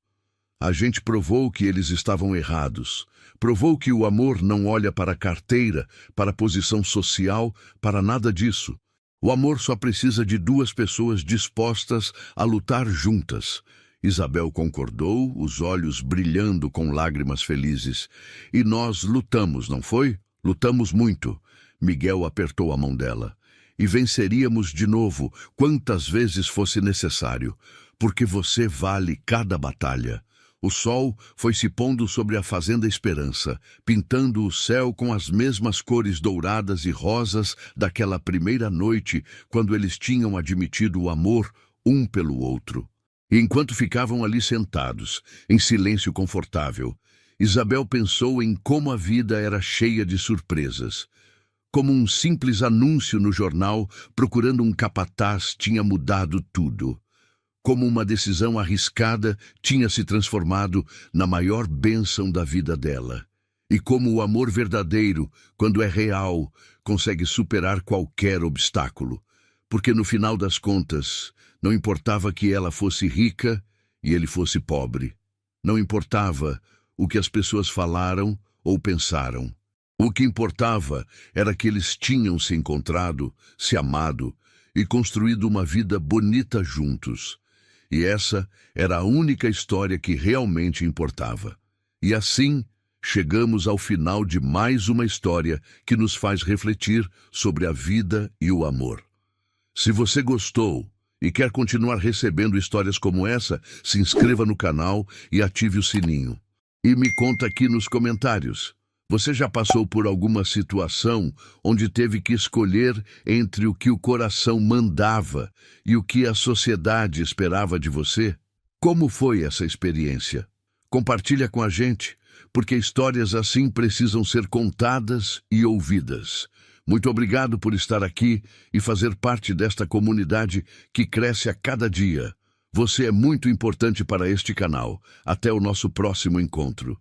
A gente provou que eles estavam errados. Provou que o amor não olha para a carteira, para a posição social, para nada disso. O amor só precisa de duas pessoas dispostas a lutar juntas. Isabel concordou, os olhos brilhando com lágrimas felizes. E nós lutamos, não foi? Lutamos muito. Miguel apertou a mão dela. E venceríamos de novo, quantas vezes fosse necessário, porque você vale cada batalha. O sol foi se pondo sobre a Fazenda Esperança, pintando o céu com as mesmas cores douradas e rosas daquela primeira noite, quando eles tinham admitido o amor um pelo outro. E enquanto ficavam ali sentados, em silêncio confortável, Isabel pensou em como a vida era cheia de surpresas. Como um simples anúncio no jornal procurando um capataz tinha mudado tudo. Como uma decisão arriscada tinha se transformado na maior bênção da vida dela. E como o amor verdadeiro, quando é real, consegue superar qualquer obstáculo. Porque no final das contas, não importava que ela fosse rica e ele fosse pobre. Não importava o que as pessoas falaram ou pensaram. O que importava era que eles tinham se encontrado, se amado e construído uma vida bonita juntos. E essa era a única história que realmente importava. E assim, chegamos ao final de mais uma história que nos faz refletir sobre a vida e o amor. Se você gostou e quer continuar recebendo histórias como essa, se inscreva no canal e ative o sininho. E me conta aqui nos comentários. Você já passou por alguma situação onde teve que escolher entre o que o coração mandava e o que a sociedade esperava de você? Como foi essa experiência? Compartilha com a gente, porque histórias assim precisam ser contadas e ouvidas. Muito obrigado por estar aqui e fazer parte desta comunidade que cresce a cada dia. Você é muito importante para este canal. Até o nosso próximo encontro.